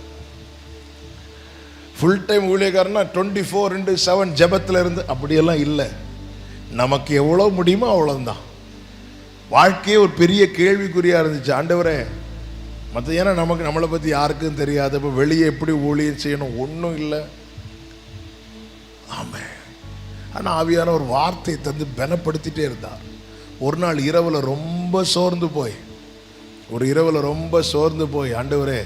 ஃபுல் டைம் ஊழியக்காரன்னா 24/7 ஜெபத்தில் இருந்து அப்படியெல்லாம் இல்லை. நமக்கு எவ்வளோ முடியுமோ அவ்வளோதான். வாழ்க்கையே ஒரு பெரிய கேள்விக்குறியாக இருந்துச்சு. ஆண்டவரே மற்ற ஏன்னா நமக்கு நம்மளை பற்றி யாருக்கும் தெரியாது. இப்போ வெளியே எப்படி ஊழியம் செய்யணும் ஒன்றும் இல்லை. ஆமாம். ஆனால் ஆவியான ஒரு வார்த்தையை தந்து பலப்படுத்திட்டே இருந்தார். ஒரு நாள் இரவில் ரொம்ப சோர்ந்து போய் ஆண்டவரே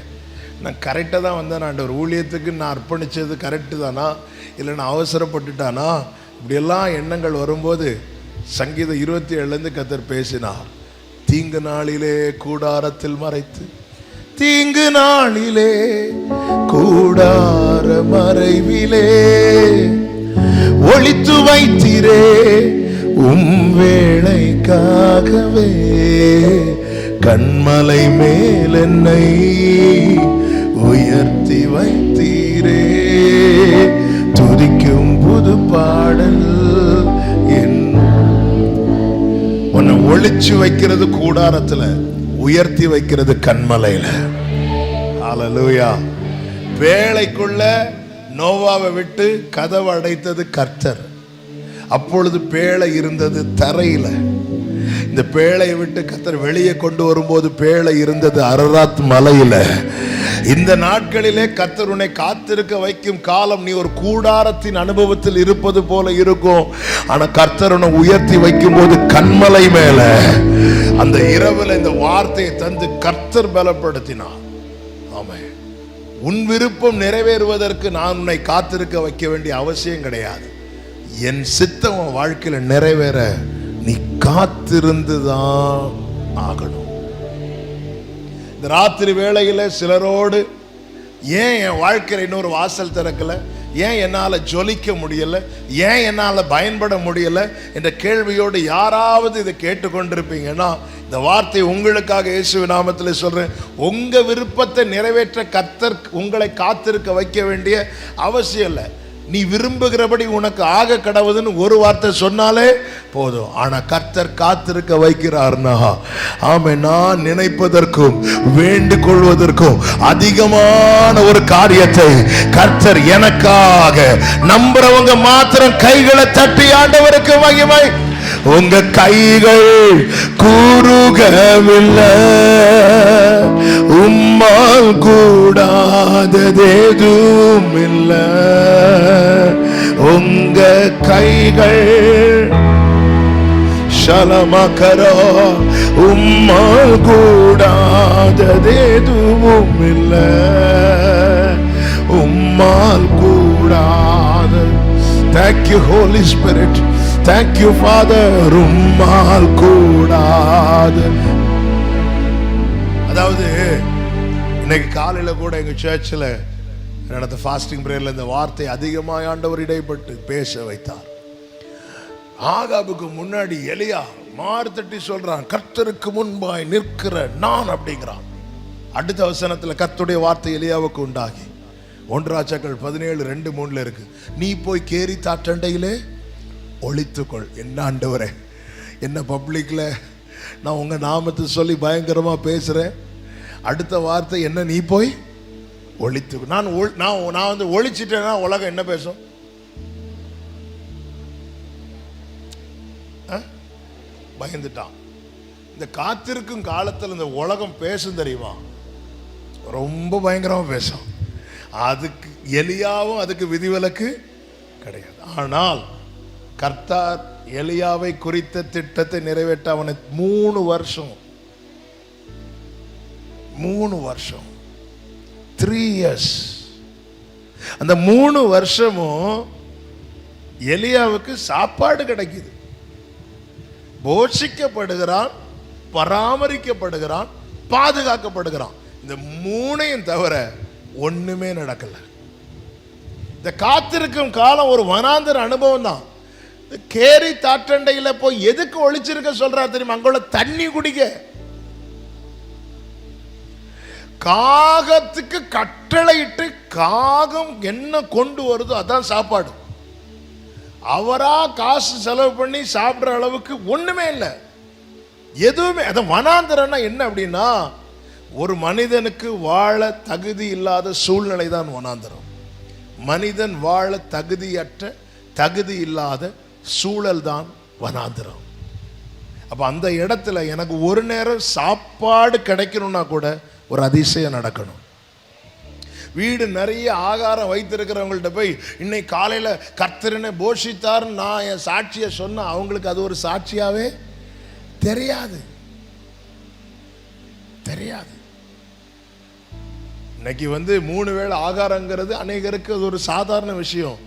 நான் கரெக்டாக தான் வந்தேன் ஆண்டவர், ஊழியத்துக்கு நான் அர்ப்பணித்தது கரெக்டு தானா இல்லை நான் அவசரப்பட்டுட்டானா இப்படியெல்லாம் எண்ணங்கள் வரும்போது சங்கீதம் 27 கர்த்தர் பேசினார். தீங்கு நாளிலே கூடாரத்தில் மறைத்து, தீங்கு நாளிலே கூடார மறைவிலே ஒளித்து வைத்தீரே உம் வேளைக்காகவே, கண்மலை மேல் என்னை உயர்த்தி வைத்தீரே, துதிக்கும் புது பாடல். உன்னை ஒளிச்சு வைக்கிறது கூடாரத்துல, உயர்த்தி வைக்கிறது கண்மலையில. ஹல்லேலூயா. வேளைக்குள்ள நோவாவை விட்டு கதவு அடைத்தது கர்த்தர். அப்பொழுது பேழை இருந்தது தரையில. இந்த பேழையை விட்டு கர்த்தர் வெளியே கொண்டு வரும்போது பேழை இருந்தது அரராத் மலையில. இந்த நாட்களிலே கர்த்தர் உன்னை காத்திருக்க வைக்கும் காலம் நீ ஒரு கூடாரத்தின் அனுபவத்தில் இருப்பது போல இருக்கும். ஆனா கர்த்தர் உன்னை உயர்த்தி வைக்கும் போது கண்மலை மேல அந்த இரவுல இந்த வார்த்தையை தந்து கர்த்தர் பலப்படுத்தினார். ஆமென். உன் விருப்பம் நிறைவேறுவதற்கு நான் உன்னை காத்திருக்க வைக்க வேண்டிய அவசியம் கிடையாது. என் சித்தம் உன் வாழ்க்கையில நிறைவேற நீ காத்திருந்துதான் ஆகணும். இந்த ராத்திரி வேளையில சிலரோடு ஏன் என் வாழ்க்கையில இன்னொரு வாசல் திறக்கல, ஏன் என்னால் ஜொலிக்க முடியல, ஏன் என்னால் பயன்பட முடியல என்ற கேள்வியோடு யாராவது இதை கேட்டுக்கொண்டிருப்பீங்கன்னா இந்த வார்த்தை உங்களுக்காக இயேசுவின் நாமத்தில் சொல்றேன். உங்க விருப்பத்தை நிறைவேற்ற கர்த்தர் உங்களை காத்திருக்க வைக்க வேண்டிய அவசியம் இல்லை. நீ விரும்புகிறபடி உனக்கு ஆக கடவுதுன்னு ஒரு வார்த்தை சொன்னாலே போதும். ஆனா கர்த்தர் காத்திருக்க வைக்கிறார்னா ஆமே, நான் நினைப்பதற்கும் வேண்டிக் கொள்வதற்கும் அதிகமான ஒரு காரியத்தை கர்த்தர் எனக்காக நம்புறவங்க மாத்திரம் கைகளை தட்டி ஆண்டவருக்கு மகிமை. உங்க கைகள் கூறுகவில்லை, உம்மால் கூடாததேதும் இல்லை. உங்க கைகள் ஷலமகரோ, உம்மால் கூடாததேதும் இல்லை, உம்மால் கூடாத. Thank you Holy Spirit, thank you Father. உம்மால் கூடாது. அதாவது இன்னைக்கு காலையில கூட எங்க சர்ச்சில் நடந்த ஃபாஸ்டிங் பிரேயர்ல இந்த வார்த்தை அதிகமாக ஆண்டவர் இடைப்பட்டு பேச வைத்தார். ஆகாபுக்கு முன்னாடி எலியா மார்த்தட்டி சொல்றான், கர்த்தருக்கு முன்பாய் நிற்கிற நான் அப்படிங்கிறான். அடுத்த வசனத்துல கர்த்தருடைய வார்த்தை எலியாவுக்கு உண்டாகி 1 ராஜாக்கள் 17:2-3 இருக்கு. நீ போய் கேரி தாற்றண்டையிலே ஒளித்துக்கொள். என்ன ஆண்டவரே, என்ன பப்ளிக்ல நான் உங்க நாமத்தை சொல்லி பயங்கரமா பேசுறேன். அடுத்த வார்த்தை என்ன, நீ போய் ஒளித்து. நான் வந்து ஒளிச்சிட்டேன்னா உலகம் என்ன பேசும்? பயந்துட்டான். இந்த காத்திருக்கும் காலத்தில் இந்த உலகம் பேசும் தெரியுமா, ரொம்ப பயங்கரமா பேசும். அதுக்கு எலியாவும் அதுக்கு விதிவிலக்கு கிடையாது. ஆனால் கர்த்தர் எலியாவை குறித்த திட்டத்தை நிறைவேற்ற அவனை 3 வருஷம் 3 இயர்ஸ். அந்த 3 வருஷமும் எலியாவுக்கு சாப்பாடு கிடைக்குது, போஷிக்கப்படுகிறான், பராமரிக்கப்படுகிறான், பாதுகாக்கப்படுகிறான். இந்த 3ஐயும் தவிர ஒண்ணுமே நடக்கல. இந்த காத்திருக்கும் காலம் ஒரு வனாந்தர அனுபவம் தான். கேரி தாற்றண்டையில போய் எதுக்கு ஒளிச்சிருக்க சொல்றாரு தெரியுமா? அங்குள்ள தண்ணி குடிக்க. காகத்துக்கு கட்டளையிட்டு காகம் என்ன கொண்டு வருதோ அதான் சாப்பாடு. அவரா காசு செலவு பண்ணி சாப்பிடுற அளவுக்கு ஒண்ணுமே இல்லை, எதுவுமே. அது வனாந்தரம்னா என்ன அப்படின்னா, ஒரு மனிதனுக்கு வாழ தகுதி இல்லாத சூழ்நிலை தான் வனாந்தரம். மனிதன் வாழ தகுதியற்ற, தகுதி இல்லாத சூழல் தான் வனாந்தரம். அப்ப அந்த இடத்துல எனக்கு ஒரு நேரம் சாப்பாடு கிடைக்கணும்னா கூட ஒரு அதிசயம் நடக்கணும். வீடு நிறைய ஆகாரம் வைத்திருக்கிறவங்கள்ட்ட போய் இன்னைக்கு காலையில கர்த்தரனை போஷித்தார் நான் என் சாட்சியை சொன்ன, அவங்களுக்கு அது ஒரு சாட்சியாவே தெரியாது. இன்னைக்கு 3 வேளை ஆகாரங்கிறது அநேகருக்கு அது ஒரு சாதாரண விஷயம்.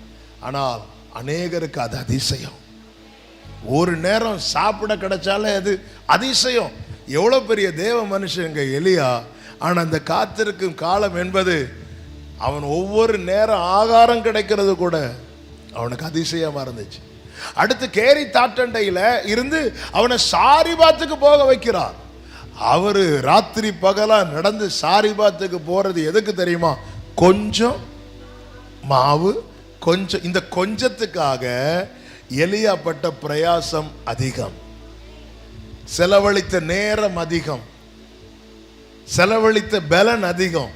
ஆனால் அநேகருக்கு அது அதிசயம். ஒரு நேரம் சாப்பிட கிடைச்சாலே அது அதிசயம். எவ்வளவு பெரிய தேவ மனுஷங்க எலியா. ஆனா அந்த காத்திருக்கும் காலம் என்பது, அவன் ஒவ்வொரு நேரம் ஆகாரம் கிடைக்கிறது கூட அவனுக்கு அதிசயமா இருந்துச்சு. அடுத்து கேரி தாற்றண்டையில இருந்து அவனை சாரிபாத்துக்கு போக வைக்கிறார். அவரு ராத்திரி பகலா நடந்து சாரிபாத்துக்கு போறது எதுக்கு தெரியுமா? கொஞ்சம் மாவு, கொஞ்சம். இந்த கொஞ்சத்துக்காக எலியா பட்ட பிரயாசம் அதிகம், செலவழித்த நேரம் அதிகம், செலவழித்த பலன் அதிகம்.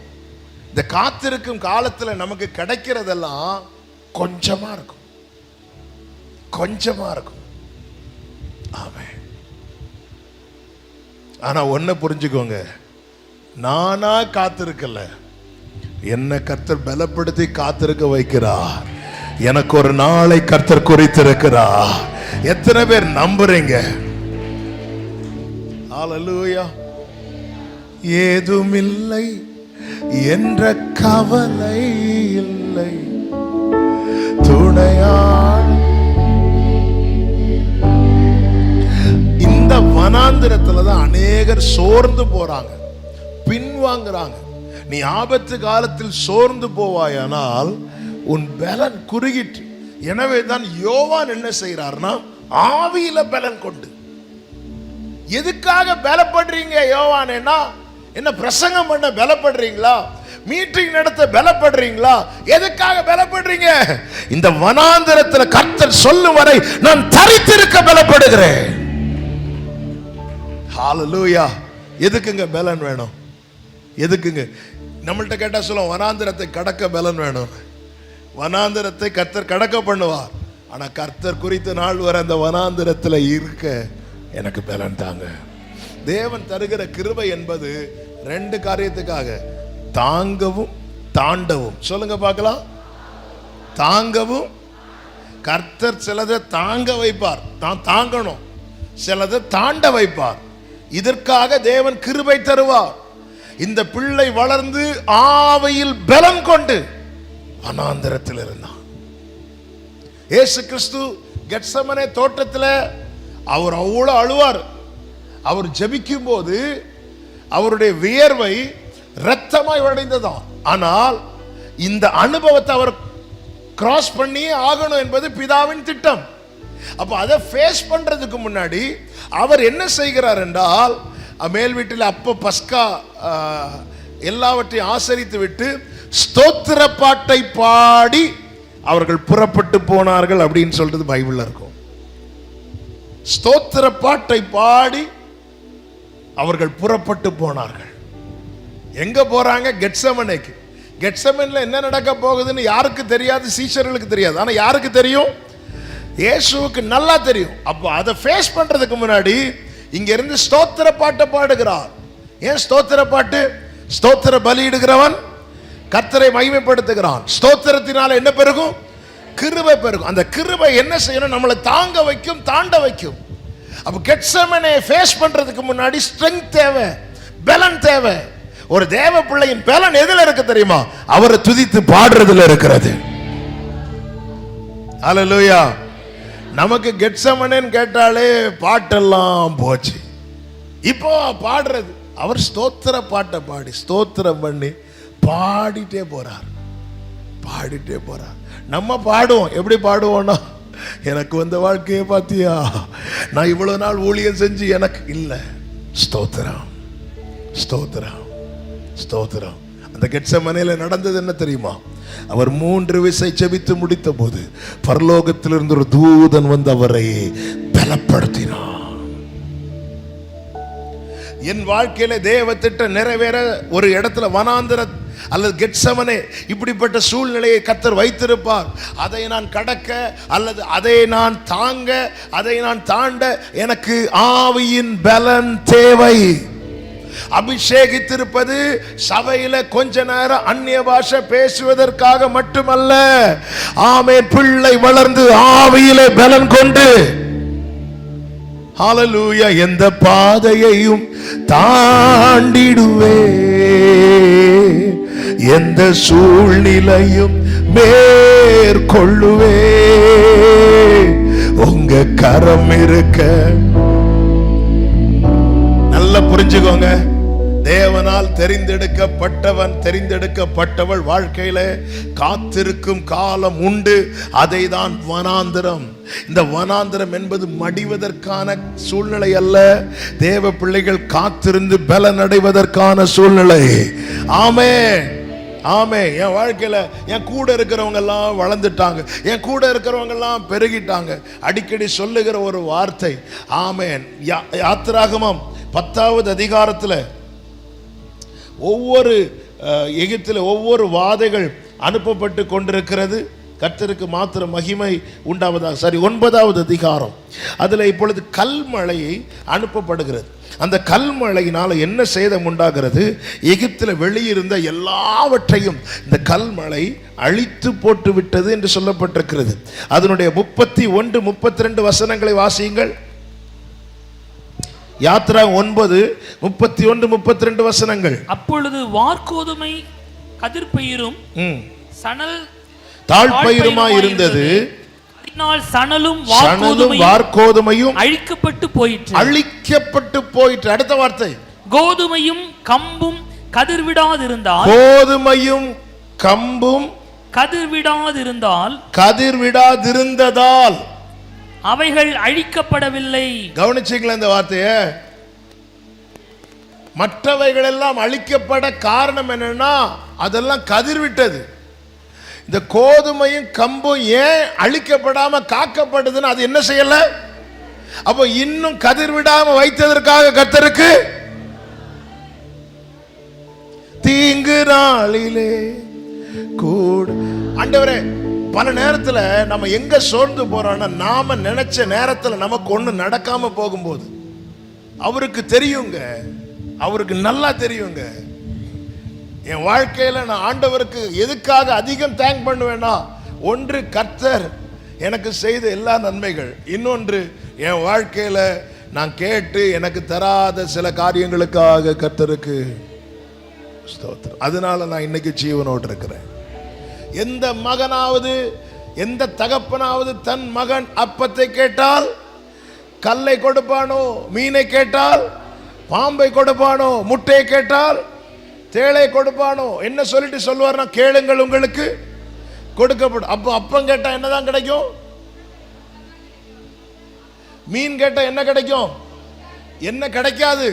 இந்த காத்திருக்கும் காலத்துல நமக்கு கிடைக்கிறதெல்லாம் கொஞ்சமா இருக்கும், கொஞ்சமா இருக்கும். ஆமென். ஆனா ஒன்ன புரிஞ்சுக்கோங்க, நானா காத்திருக்கல, என்ன கர்த்தர் பலப்படுத்தி காத்திருக்க வைக்கிறார். எனக்கு ஒரு நாளை கர்த்தர் குறித்திருக்கிறார். எத்தனை பேர் நம்புறீங்க? ஹல்லேலூயா. ஏதுமில்லை என்ற கவலை இல்லை, துணையாள். இந்த வனாந்திரத்துல தான் அநேகர் சோர்ந்து போறாங்க, பின்வாங்குறாங்க. நீ ஆபத்து காலத்தில் சோர்ந்து போவாயானால் உன் பலன் குறுகிற்று. எனவே தான் யோவான் என்ன செய்யறார்னா, ஆவியில பலன் கொண்டு. எதுக்காக பலப்படுறீங்க யோவான்? என்ன பிரசங்கம் பண்ண பலப்படுறீங்களா? மீட்டிங் நடத்த பலப்படுறீங்களா? எதுக்காக பலப்படுறீங்க? இந்த வனாந்திரத்துல கர்த்தர் சொல்லும் வரை நான் தரித்திருக்க பலப்படுகிறேன். ஹல்லேலூயா. எதுக்குங்க பலன் வேணும்? எதுக்குங்க? நம்மள்ட்ட கேட்டா சொல்லுவோம், வனாந்திரத்தை கடக்க பலன் வேணும். வனாந்திரத்தை கர்த்தர் கடக்க பண்ணுவார். ஆனா கர்த்தர் குறித்த நாள் வர அந்த வனாந்திரத்துல இருக்க எனக்கு பலன் தாங்க. தேவன் தருகிற கிருபை என்பது 2 காரியத்துக்காக, தாங்கவும் தாண்டவும். சொல்லுங்க பார்க்கலாம். தாங்கவும். கர்த்தர் சிலதை தாங்க வைப்பார், தான் தாங்கணும். சிலதை தாண்ட வைப்பார். இதற்காக தேவன் கிருபை தருவார். இந்த பிள்ளை வளர்ந்து ஆவியில் பலம் கொண்டு வனாந்திரத்தில் இருந்தான். இயேசு கிறிஸ்து கெத்செமனே தோட்டத்தில் அவர் அவ்வளவு அழுவார். அவர் ஜெபிக்கும் போது அவருடைய வியர்வை இரத்தமாய் வடிந்ததாம். ஆனால் இந்த அனுபவத்தை அவர் கிராஸ் பண்ணியே ஆகணும் என்பது பிதாவின் திட்டம். அப்ப அதை ஃபேஸ் பண்றதுக்கு முன்னாடி அவர் என்ன செய்கிறார் என்றால், மேல் வீட்டில் அப்ப பஸ்கா எல்லாவற்றையும் ஆசரித்து விட்டு ஸ்தோத்திர பாட்டை பாடி அவர்கள் புறப்பட்டு போனார்கள் அப்படின்னு சொல்றது பைபிள்ல இருக்கும். ஸ்தோத்திர பாட்டை பாடி அவர்கள் புறப்பட்டு போனார்கள். எங்க போறாங்க? கெத்செமனேக்கு. கெத்செமன்ல என்ன நடக்க போகுதுன்னு யாருக்கு தெரியாது, சீஷர்களுக்கு தெரியாது. ஆனா யாருக்கு தெரியும்? இயேசுவுக்கு நல்லா தெரியும். அப்போ அதை ஃபேஸ் பண்றதுக்கு முன்னாடி இங்க இருந்து ஸ்தோத்திர பாட்டை பாடுகிறார். ஏன் ஸ்தோத்திர பாட்டு? ஸ்தோத்திர பலியிடுகிறவன் கர்த்தரை மகிமைப்படுத்துகிறான். ஸ்தோத்திரத்தினால என்ன பெருகும்? கிருபை பெருகும். அந்த கிருபை என்ன செய்யணும்? நம்மளை தாங்க வைக்கும், தாண்ட வைக்கும். அப்ப கெத்செமனே ஃபேஸ் பண்றதுக்கு முன்னாடி ஸ்ட்ரெங்த் தேவை, பலன் தேவை. ஒரு தேவ பிள்ளையின் பலன் எதுல இருக்கு தெரியுமா? அவரை துதித்து பாடுறதுல இருக்கிறது. ஹல்லேலூயா. நமக்கு கெத்செமனேன்னு கேட்டாலே பாட்டெல்லாம் போச்சு. இப்போ பாடுறது, அவர் ஸ்தோத்திர பாட்டை பாடி ஸ்தோத்திரம் பண்ணி பாடிட்டே போறார், பாடிட்டே போறார். நம்ம பாடுவோம், எப்படி பாடுவோம்னா, எனக்கு வந்த வாழ்க்கையை பார்த்தியா, நான் இவ்வளவு நாள் ஊழியம் செஞ்சு எனக்கு இல்லை. ஸ்தோத்திரம், ஸ்தோத்திரம், ஸ்தோத்திரம். அந்த கெத்செமனேல நடந்தது என்ன தெரியுமா? அவர் 3 விசை ஜெபித்து முடித்த போது பரலோகத்திலிருந்து ஒரு தூதன் வந்து அவரை பலப்படுத்தினார். என் வாழ்க்கையில தேவ திட்டம் நிறைவேற ஒரு இடத்துல வனாந்திர அல்லது கெத்செமனே இப்படிப்பட்ட சூழ்நிலையை கர்த்தர் வைத்திருப்பார். அதை நான் கடக்க அல்லது அதை நான் தாங்க, அதை நான் தாண்ட எனக்கு ஆவியின் பலன் தேவை. அபிஷேகித்திருப்பது சபையில கொஞ்ச நேரம் அந்நிய பாஷை பேசுவதற்காக மட்டுமல்ல. ஆமென். பிள்ளை வளர்ந்து ஆவியிலே பலன் கொண்டு, ஹல்லேலூயா, எந்த பாதையையும் தாண்டிடுவே, எந்த சூழ்நிலையும் மேற்கொள்ளுவே, உங்க கரம் இருக்க. நல்லா புரிஞ்சுக்கோங்க. தேவனால் தெரிந்தெடுக்கப்பட்டவன், தெரிந்தெடுக்கப்பட்டவள் வாழ்க்கையில காத்திருக்கும் காலம் உண்டு. அதை தான் வனாந்திரம். இந்த வனாந்திரம் என்பது மடிவதற்கான சூழ்நிலை அல்ல. தேவ பிள்ளைகள் காத்திருந்து பலன் அடைவதற்கான சூழ்நிலை. ஆமென், ஆமென். என் வாழ்க்கையில என் கூட இருக்கிறவங்க எல்லாம் வளர்ந்துட்டாங்க, என் கூட இருக்கிறவங்க எல்லாம் பெருகிட்டாங்க. அடிக்கடி சொல்லுகிற ஒரு வார்த்தை, ஆமென். யாத்திராகமம் 10வது அதிகாரத்தில் ஒவ்வொரு எகிப்தில் ஒவ்வொரு வாதைகள் அனுப்பப்பட்டு கொண்டிருக்கிறது. கர்த்தருக்கு மாத்திர மகிமை உண்டாவதாக. 9வது அதிகாரம், அதில் இப்பொழுது கல்மழை அனுப்பப்படுகிறது. அந்த கல்மழையினால் என்ன சேதம் உண்டாகிறது? எகிப்தில் வெளியிருந்த எல்லாவற்றையும் இந்த கல்மழை அழித்து போட்டு விட்டது என்று சொல்லப்பட்டிருக்கிறது. அதனுடைய 31, 32 வசனங்களை வாசியுங்கள். யாத்ரா 9, 31, 32 வசனங்கள். அப்பொழுது வார்கோதுமை கதிர்பயிரும் சணல் தாழ்பயிருமாய் இருந்தது. சணலும் வார்கோதுமையும் அழிக்கப்பட்டு போயிற்று, அழிக்கப்பட்டு போயிற்று. அடுத்த வார்த்தை, கோதுமையும் கம்பும் கதிர்விடாதிருந்தால், கோதுமையும் கம்பும் கதிர்விடாதிருந்ததால் அவைகள் அழிக்கப்படவில்லை. கவனிச்சீங்களா இந்த வார்த்தையை? மற்றவைகள் எல்லாம் அழிக்கப்பட காரணம் என்னன்னா, அதெல்லாம் கதிர்விட்டது. இந்த கோதுமையும் கம்பும் ஏன் அழிக்கப்படாம காக்கப்படுதுன்னு அது என்ன செய்யல? அப்போ இன்னும் கதிர்விடாம வைத்ததற்காக கர்த்தருக்கு தீங்கு நாளிலே கூட. ஆண்டவரே, பல நேரத்தில் நம்ம எங்க சோர்ந்து போறோம்னா, நாம நினைச்ச நேரத்தில் நமக்கு ஒண்ணு நடக்காம போகும்போது அவருக்கு தெரியுங்க, அவருக்கு நல்லா தெரியுங்க. என் வாழ்க்கையில நான் ஆண்டவருக்கு எதுக்காக அதிகம் தேங்க் பண்ணுவேன்னா, ஒன்று கர்த்தர் எனக்கு செய்த எல்லா நன்மைகள், இன்னொன்று என் வாழ்க்கையில நான் கேட்டு எனக்கு தராத சில காரியங்களுக்காக கர்த்தருக்கு ஸ்தோத்திரம். அதனால நான் இன்னைக்கு ஜீவனோடு இருக்கிறேன். எந்த மகனாவது, எந்த தகப்பனாவது தன் மகன் அப்பத்தை கேட்டால் கல்லை கொடுப்பானோ? மீனை கேட்டால் பாம்பை கொடுப்பானோ? முட்டையை கேட்டால் தேளை கொடுப்பானோ? என்ன சொல்லிட்டு சொல்லுவார்னா, கேளுங்கள் உங்களுக்கு கொடுக்கப்படும். அப்போ அப்பம் கேட்டா என்னதான் கிடைக்கும்? மீன் கேட்டா என்ன கிடைக்கும்? என்ன கிடைக்காது?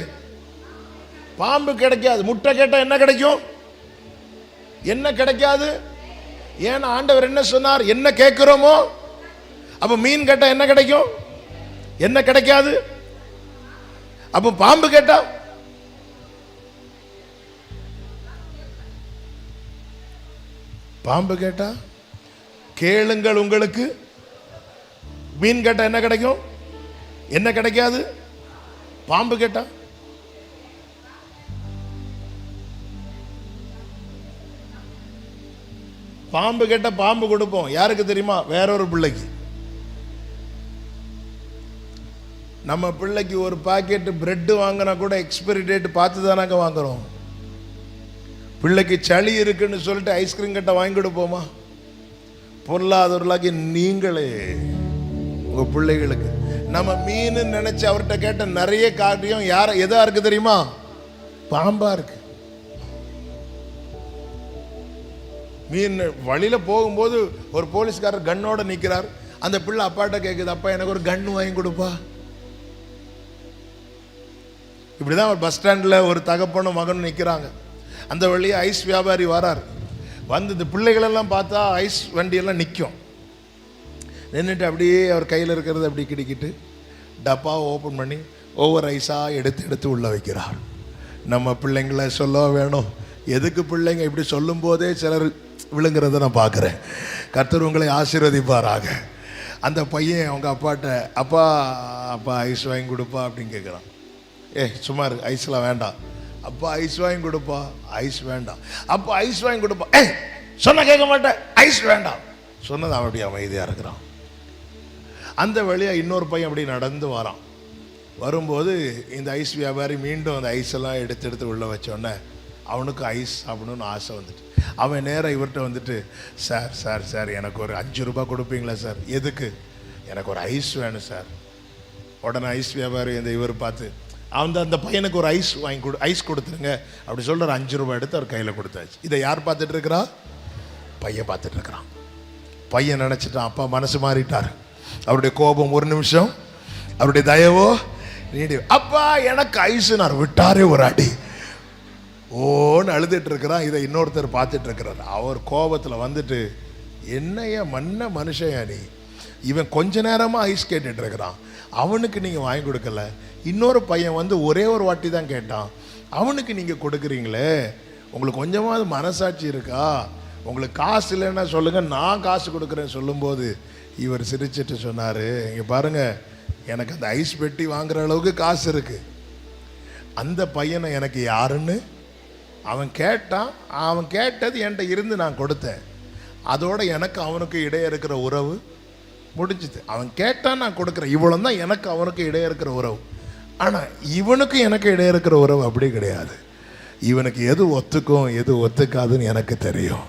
பாம்பு கிடைக்காது. முட்டை கேட்டா என்ன கிடைக்கும்? என்ன கிடைக்காது? ஏன்னா ஆண்டவர் என்ன சொன்னார்? என்ன கேட்கிறோமோ. அப்ப மீன் கேட்டா என்ன கிடைக்கும்? என்ன கிடைக்காது? அப்ப பாம்பு கேட்டா, பாம்பு கேட்டா கேளுங்கள் உங்களுக்கு. மீன் கேட்டா என்ன கிடைக்கும்? என்ன கிடைக்காது? பாம்பு கேட்டா பாம்பு கேட்ட பாம்பு கொடுப்போம். யாருக்கு தெரியுமா? வேறொரு பிள்ளைக்கு. நம்ம பிள்ளைக்கு ஒரு பாக்கெட் பிரெட் வாங்கினா கூட எக்ஸ்பைரி டேட் பார்த்து தானாங்க வாங்குறோம். பிள்ளைக்கு சளி இருக்குன்னு சொல்லிட்டு ஐஸ்கிரீம் கட்டை வாங்கி கொடுப்போமா? பொருளாதாரர்களாகி நீங்களே உங்க பிள்ளைகளுக்கு நம்ம மீன் நினைச்சு அவர்கிட்ட கேட்ட நிறைய காரியம் எதா இருக்கு தெரியுமா? பாம்பா இருக்கு. மீன் வழியில போகும்போது ஒரு போலீஸ்காரர் கண்ணோட நிக்கிறார். அந்த பிள்ளை அப்பாட்ட கேக்குது, அப்பா எனக்கு ஒரு கன் வாங்கி கொடுப்பா. இப்படிதான் ஒரு பஸ் ஸ்டாண்ட்ல ஒரு தகப்பனும் மகனும் நிக்கிறாங்க. அந்த வழியா ஐஸ் வியாபாரி வரார். வந்து இந்த பிள்ளைகளெல்லாம் பார்த்தா ஐஸ் வண்டியெல்லாம் நிற்கும். நின்றுட்டு அப்படியே அவர் கையில் இருக்கிறது அப்படி கிடிக்கிட்டு டப்பாவை ஓப்பன் பண்ணி ஒவ்வொரு ஐஸாக எடுத்து உள்ள வைக்கிறார். நம்ம பிள்ளைங்களை சொல்ல வேணும். எதுக்கு பிள்ளைங்க இப்படி சொல்லும் போதே சிலர் விழுங்கிறத நான் பார்க்குறேன். கர்த்தர் உங்களை ஆசீர்வதிப்பாராக. அந்த பையன் அவங்க அப்பாட்ட, அப்பா அப்பா ஐஸ் வாங்கி கொடுப்பா அப்படின்னு கேட்குறான். சும்மா இருக்கு, ஐஸ்லாம் வேண்டாம். அப்பா ஐஸ் வாங்கி கொடுப்பா. ஐஸ் வேண்டாம். அப்பா ஐஸ் வாங்கி கொடுப்பா. சொன்ன கேட்க மாட்டேன், ஐஸ் வேண்டாம். சொன்னது அவன் அப்படி அமைதியாக இருக்கிறான். அந்த வழியாக இன்னொரு பையன் அப்படி நடந்து வரான். வரும்போது இந்த ஐஸ் வியாபாரி மீண்டும் அந்த ஐஸெல்லாம் எடுத்து உள்ளே வச்சோடனே அவனுக்கு ஐஸ் சாப்பிடணும்னு ஆசை வந்துட்டு அவன் நேராக இவர்கிட்ட வந்துட்டு, சார் சார் சார் எனக்கு ஒரு 5 ரூபாய் கொடுப்பீங்களா சார்? எதுக்கு? எனக்கு ஒரு ஐஸ் வேணும் சார். உடனே ஐஸ் வியாபாரி இவர் பார்த்து அந்த பையனுக்கு ஒரு ஐஸ் கொடுத்துருங்க அப்படி சொல்ற 5 ரூபாய் எடுத்து அவர் கையில் கொடுத்தாச்சு. இதை யார் பார்த்துட்டு இருக்கிறா? பையன் பார்த்துட்டு இருக்கிறான். பையன் நினைச்சிட்டான், அப்பா மனசு மாறிட்டார். அவருடைய கோபம் ஒரு நிமிஷம், அவருடைய தயவோ நீடி. அப்பா எனக்கு ஐஸ்னார், விட்டாரே ஒரு அடி. ஓன்னு அழுதுட்டு இருக்கிறான். இதை இன்னொருத்தர் பார்த்துட்டு இருக்கிறார். அவர் கோபத்தில் வந்துட்டு, என்னைய மனுஷன் நீ, இவன் கொஞ்ச நேரமா ஐஸ் கேட்டுட்டு இருக்கிறான், அவனுக்கு நீங்க வாங்கி கொடுக்கல. இன்னொரு பையன் வந்து ஒரே ஒரு வாட்டி தான் கேட்டான், அவனுக்கு நீங்க கொடுக்குறீங்களே, உங்களுக்கு கொஞ்சமாவது மனசாட்சி இருக்கா? உங்களுக்கு காசு இல்லைன்னா சொல்லுங்க, நான் காசு கொடுக்குறேன்னு சொல்லும்போது இவர் சிரிச்சிட்டு சொன்னாரு, இங்க பாருங்க, எனக்கு அந்த ஐஸ் பெட்டி வாங்குற அளவுக்கு காசு இருக்கு. அந்த பையனை எனக்கு யாருன்னு அவன் கேட்டான். அவன் கேட்டது என்கிட்ட இருந்து நான் கொடுத்தேன். அதோட எனக்கு அவனுக்கு இடையே இருக்கிற உறவு முடிஞ்சுது. அவன் கேட்டான், நான் கொடுக்குறேன். இவ்வளோ தான் எனக்கு அவனுக்கு இடையே இருக்கிற உறவு. ஆனால் இவனுக்கு எனக்கு இடையே இருக்கிற உறவு அப்படி கிடையாது. இவனுக்கு எது ஒத்துக்கும் எது ஒத்துக்காதுன்னு எனக்கு தெரியும்.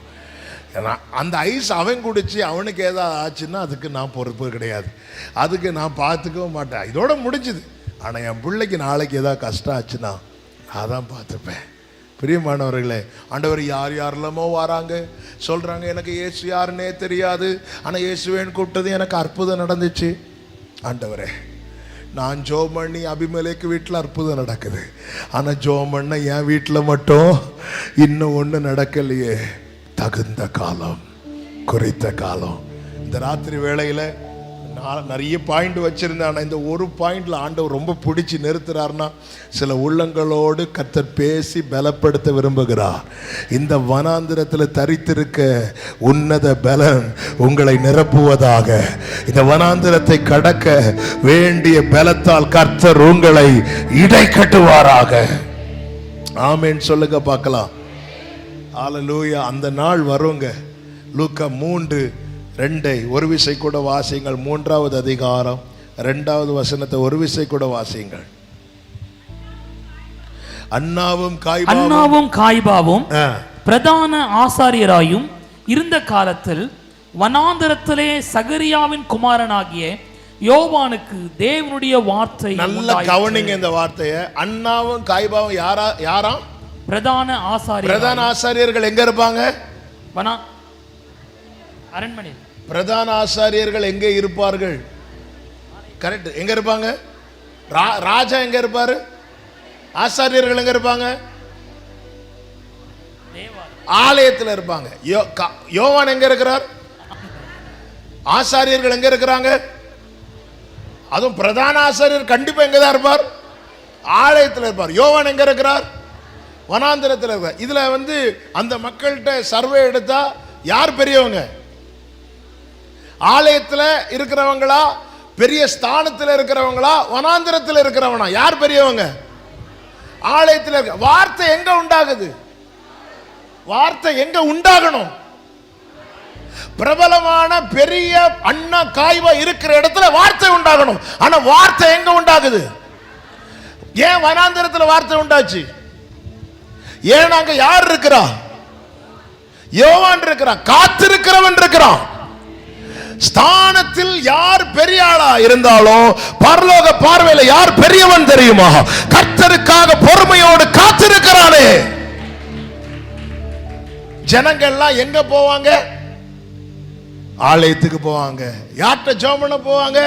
ஏன்னா அந்த ஐஸ் அவன் குடிச்சு அவனுக்கு ஏதாவது ஆச்சுன்னா அதுக்கு நான் பொறுப்பு கிடையாது, அதுக்கு நான் பார்த்துக்கவும் மாட்டேன். இதோட முடிஞ்சுது. ஆனால் என் பிள்ளைக்கு நாளைக்கு ஏதாவது கஷ்டம் ஆச்சுன்னா நான் தான் பார்த்துப்பேன். பிரியமானவர்களே, ஆண்டவர் யார் யாரெல்லாமோ வராங்க, சொல்கிறாங்க எனக்கு இயேசு யாருன்னே தெரியாது, ஆனால் இயேசுவேன்னு கூப்பிட்டது எனக்கு அற்புதம் நடந்துச்சு. ஆண்டவரே, நான் ஜோம் பண்ணி அபிமலேக்கு வீட்டில் அற்புதம் நடக்குது, ஆனால் ஜோம் பண்ண என் வீட்டில் மட்டும் இன்னும் ஒன்று நடக்கலையே. தகுந்த காலம், குறித்த காலம். இந்த ராத்திரி வேளையில் நான் நிறைய பாயிண்ட் வச்சிருந்தேன். ஆனால் இந்த ஒரு பாயிண்ட்ல ஆண்டவர் ரொம்ப பிடிச்சி நிறுத்துறாருன்னா, சில உள்ளங்களோடு கர்த்தர் பேசி பலப்படுத்த விரும்புகிறார். இந்த வனாந்திரத்தில் தரித்திருக்க உன்னத பலன் உங்களை நிரப்புவதாக. இந்த வனாந்திரத்தை கடக்க வேண்டிய பலத்தால் கர்த்தர் உங்களை இடை கட்டுவாராக. ஆமென் சொல்லுங்க பார்க்கலாம். ஹல்லேலூயா. அந்த நாள் வருங்க. லூக்கா 3:2 ஒரு விசை கூட வாசியுங்கள். 3வது அதிகாரம் 2வது வசனத்தை ஒரு விசை கூட வாசியுங்கள். அன்னாவும் காய்பாவும் பிரதான ஆசாரியராயும் இருந்த காலத்தில் வனாந்தரத்திலே சகரியாவின் குமாரனாகிய யோவானுக்கு தேவனுடைய வார்த்தை. நல்ல கவனிங்க இந்த வார்த்தையை. அன்னாவும் காய்பாவும் யாரா? பிரதான ஆசாரியர்கள். எங்க இருப்பாங்க? அரண்மனை. பிரதான ஆசாரியர்கள் எங்கே இருப்பார்கள்? கரெக்ட். எங்க இருப்பாங்க? ராஜா எங்க இருப்பாரு? ஆசாரியர்கள் எங்க இருப்பாங்க? ஆலயத்தில் இருப்பாங்க. யோவான் எங்க இருக்கிறார்? ஆசாரியர்கள் எங்க இருக்கிறாங்க? அதுவும் பிரதான ஆசாரியர் கண்டிப்பா எங்கதான் இருப்பார்? ஆலயத்தில் இருப்பார். யோவான் எங்க இருக்கிறார்? வனாந்திரத்தில் இருப்பார். இதுல வந்து அந்த மக்கள்கிட்ட சர்வே எடுத்தா யார் பெரியவங்க? ஆலயத்தில் இருக்கிறவங்களா, பெரிய ஸ்தானத்தில் இருக்கிறவங்களா, வனாந்திரத்தில் இருக்கிறவனா? யார் பெரியவங்க? ஆலயத்தில் இருக்க. வார்த்தை எங்க உண்டாகுது? வார்த்தை எங்க உண்டாகணும்? பிரபலமான பெரிய அண்ணா காய்வா இருக்கிற இடத்துல வார்த்தை உண்டாகணும். ஆனா வார்த்தை எங்க உண்டாகுது? ஏன் வனாந்திரத்தில் வார்த்தை உண்டாச்சு? ஏன் அங்க யார் இருக்கிறா? யோவான் இருக்கிறான், காத்திருக்கிறவன் இருக்கிறான். ஸ்தானத்தில் யார் பெரிய ஆளா இருந்தாலும் பரலோக பார்வையில யார் பெரியவன் தெரியுமா? கர்த்தருக்காக பொறுமையோடு காத்திருக்கிறானே. ஜனங்கள்லாம் எங்க போவாங்க? ஆலயத்துக்கு போவாங்க. யார்கிட்ட ஜெபம் பண்ண போவாங்க?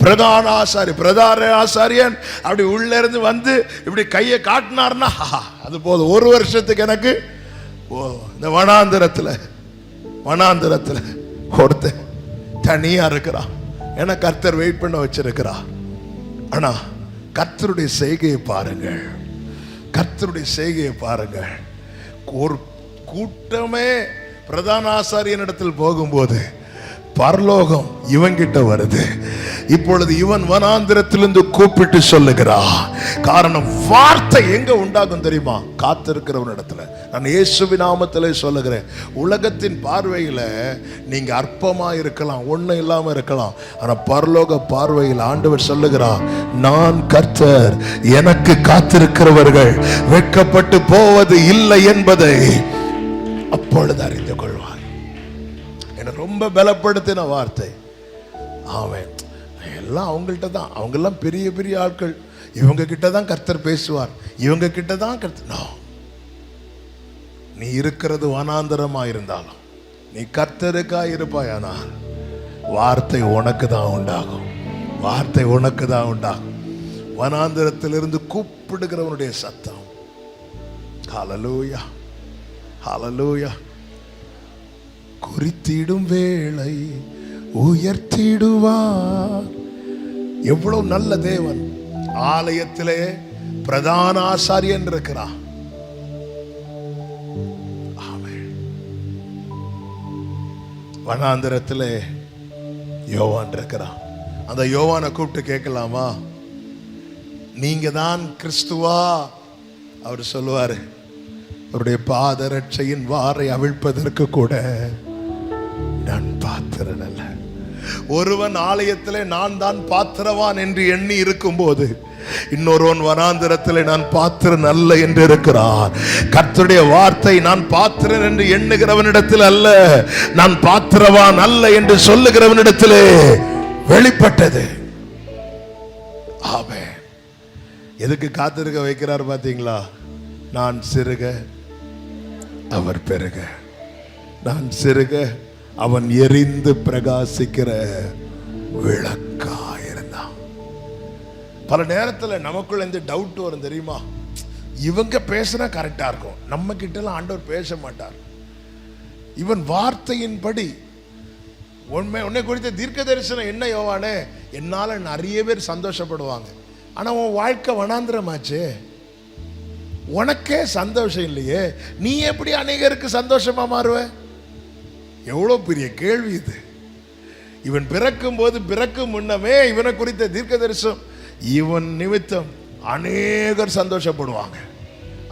பிரதான ஆசாரியன் அப்படி உள்ள இருந்து வந்து இப்படி கையை காட்டினார்னா அது போதும், ஒரு வருஷத்துக்கு எனக்கு இந்த வனாந்திரத்துல ஒருத்த தனியா இருக்கிறான். ஏன்னா கர்த்தர் வெயிட் பண்ண வச்சிருக்கிறா. ஆனா கர்த்தருடைய செய்கையை பாருங்கள், கர்த்தருடைய செய்கையை பாருங்கள். ஒரு கூட்டமே பிரதான ஆசாரியன் இடத்தில் போகும்போது பரலோகம் இவன்கிட்ட வருது. இப்பொழுது இவன் வனாந்திரத்திலிருந்து கூப்பிட்டு சொல்லுகிறான். காரணம், வார்த்தை எங்க உண்டாகும் தெரியுமா? காத்திருக்கிறவன் இடத்துல. நான் இயேசுவின் நாமத்திலே சொல்லுகிறேன், உலகத்தின் பார்வையில நீங்க அற்பமா இருக்கலாம், ஒண்ணும் இல்லாம இருக்கலாம். ஆனா பரலோக பார்வையில் ஆண்டவர் சொல்லுகிறார், நான் கர்த்தர், எனக்கு காத்திருக்கிறவர்கள் வெட்கப்பட்டு போவது இல்லை என்பதை அப்பொழுது அறிந்து கொள்வார். என்ன ரொம்ப பலப்படுத்தின வார்த்தை. ஆமென். எல்லாம் அவங்கள்ட்ட தான், அவங்க எல்லாம் பெரிய பெரிய ஆட்கள், இவங்க கிட்ட தான் கர்த்தர் பேசுவார், இவங்க கிட்ட தான் கர்த்தர். நீ இருக்கிறது வனாந்தரமா இருந்தாலும் நீ கர்த்தருக்கா இருப்பாயானால் வார்த்தை உனக்கு தான் உண்டாகும், வார்த்தை உனக்கு தான் உண்டாகும். வனாந்தரத்திலிருந்து கூப்பிடுகிறவனுடைய சத்தம். ஹல்லேலூயா, ஹல்லேலூயா. குறித்திடும் வேளை உயர்த்திடுவார். எவ்வளவு நல்ல தேவன். ஆலயத்திலே பிரதான ஆசாரியன் இருக்கிறார். வனாந்திரத்திலே யோவான் இருக்கிறான். அந்த யோவானை கூப்பிட்டு கேட்கலாமா, நீங்க தான் கிறிஸ்துவா? அவர் சொல்லுவாரு, அவருடைய பாதரட்சையின் வாரை அவிழ்ப்பதற்கு கூட நான் பாத்திரன் அல்ல. ஒருவன் ஆலயத்திலே நான் தான் பாத்திரவான் என்று எண்ணி இருக்கும் போது இன்னொருவன் வனாந்திரத்திலே நான் பாத்திரன் அல்ல என்று இருக்கிறார். கர்த்தருடைய வார்த்தை நான் பாத்திரன் என்று எண்ணுகிறவனிடத்தில் அல்ல, நான் பாத்திரவான் அல்ல என்று சொல்லுகிறவனிடத்திலே வெளிப்பட்டது. ஆமென். எதுக்கு காத்திருக்க வைக்கிறார் பாத்தீங்களா? நான் சிறுக அவர் பெருக, நான் சிறுக அவன் எரிந்து பிரகாசிக்கிற விளக்கா இருந்தான். பல நேரத்தில் நமக்குள்ள இந்த டவுட் வரும் தெரியுமா? இவங்க பேசுனா கரெக்டா இருக்கும், நம்ம கிட்ட எல்லாம் ஆண்டவர் பேச மாட்டார். இவன் வார்த்தையின்படி உன்னை குறித்த தீர்க்க தரிசனம் என்ன யோவானே? என்னால நிறைய பேர் சந்தோஷப்படுவாங்க. ஆனா உன் வாழ்க்கை வனாந்திரமாச்சே, உனக்கே சந்தோஷம் இல்லையே, நீ எப்படி அநேகருக்கு சந்தோஷமா மாறுவ? எவ்வளவு பெரிய கேள்வி இது. இவன் பிறக்கும் போது, பிறக்கும் முன்னமே இவனை குறித்த தீர்க்க தரிசனம், இவன் நிமித்தம் அநேகர் சந்தோஷப்படுவாங்க.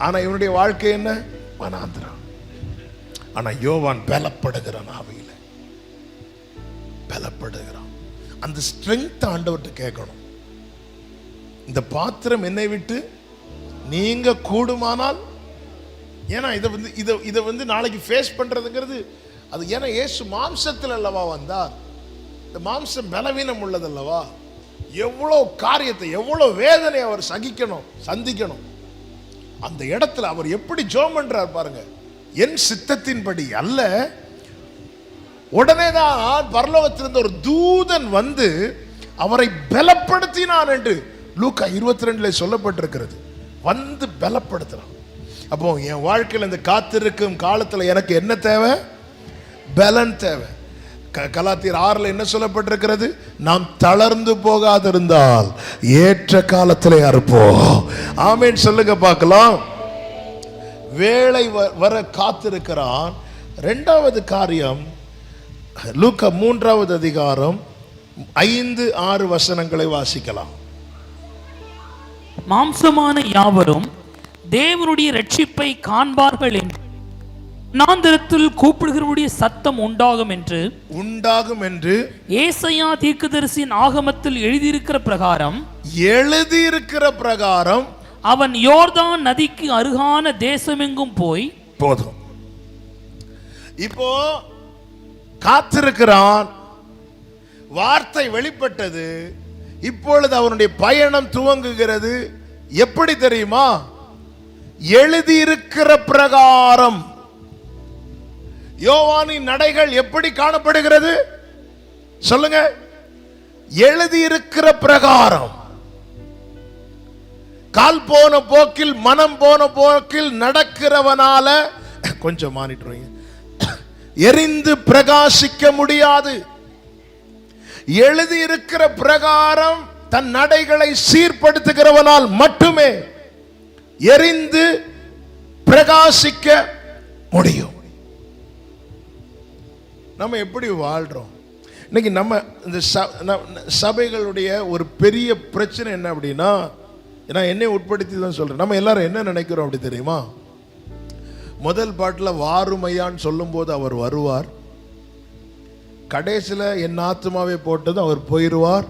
ஆனா இவனுடைய வாழ்க்கை என்ன? வனாந்திரம். ஆனா யோவான் பலப்படுகிறான், ஆவியில பலப்படுகிறான். அந்த ஸ்ட்ரென்த் ஆண்டவர்கிட்ட கேட்கணும். இந்த பாத்திரம் என்னை விட்டு நீங்க கூடுமானால், ஏன்னா இதை வந்து நாளைக்கு ஃபேஸ் பண்றதுங்கிறது அது. ஏன்னா இயேசு மாம்சத்தில் அல்லவா வந்தார். இந்த மாம்சம் பலவீனம் உள்ளதல்லவா. எவ்வளவு காரியத்தை, எவ்வளவு வேதனை அவர் சந்திக்கணும். அந்த இடத்துல அவர் எப்படி ஜெபம் பண்றார் பாருங்க. என் சித்தத்தின்படி அல்ல. உடனே தான் பரலோகத்திலிருந்து ஒரு தூதன் வந்து அவரை பலப்படுத்தினான் என்று லூக்கா 22 சொல்லப்பட்டிருக்கிறது. வந்து பலப்படுத்துறான். அப்போ என் வாழ்க்கையில் இந்த காத்திருக்கும் காலத்தில் எனக்கு என்ன தேவை? பலன் தேவை. கலாத்தியர் 6 என்ன சொல்லப்பட்டிருக்கிறது? நாம் தளர்ந்து போகாதிருந்தால் ஏற்ற காலத்திலே அறுப்போம். ஆமென் சொல்லுங்க பார்க்கலாம். வேளை வர காத்திருக்கிறான். இரண்டாவது காரியம், லூக்கா 3வது அதிகாரம் 5-6 வசனங்களை வாசிக்கலாம். மாம்சமான யாவரும் தேவனுடைய ரட்சிப்பை காண்பார்கள் என்று வனாந்திரத்தில் கூப்பிடுகிறவருடைய சத்தம் உண்டாகும் என்று ஏசாயா தீர்க்கதரிசியின் ஆகமத்தில் எழுதியிருக்கிற பிரகாரம் அவன் யோர்தான் நதிக்கு அருகான தேசமெங்கும் போய் போதும். இப்போ காத்திருக்கிறான், வார்த்தை வெளிப்பட்டது, இப்பொழுது அவனுடைய பயணம் துவங்குகிறது. எப்படி தெரியுமா? எழுதியிருக்கிற பிரகாரம். யோவானின் நடைகள் எப்படி காணப்படுகிறது சொல்லுங்க? எழுதியிருக்கிற பிரகாரம். கால் போன போக்கில், மனம் போன போக்கில் நடக்கிறவனால கொஞ்சம் மானிட்டுறீங்க, எரிந்து பிரகாசிக்க முடியாது. எழுதியிருக்கிற பிரகாரம் தன் நடைகளை சீர்படுத்துகிறவனால் மட்டுமே எரிந்து பிரகாசிக்க முடியும். நம்ம எப்படி வாழ்றோம் இன்னைக்கு? நம்ம இந்த சபைகளுடைய ஒரு பெரிய பிரச்சனை என்ன அப்படின்னா, நான் என்னை உட்படுத்தி தான் சொல்றேன், நம்ம எல்லாரும் என்ன நினைக்கிறோம் அப்படி தெரியுமா? முதல் பாட்டில் வாருமையான்னு சொல்லும் போது அவர் வருவார், கடைசியில் என் ஆத்துமாவே போட்டதும் அவர் போயிடுவார்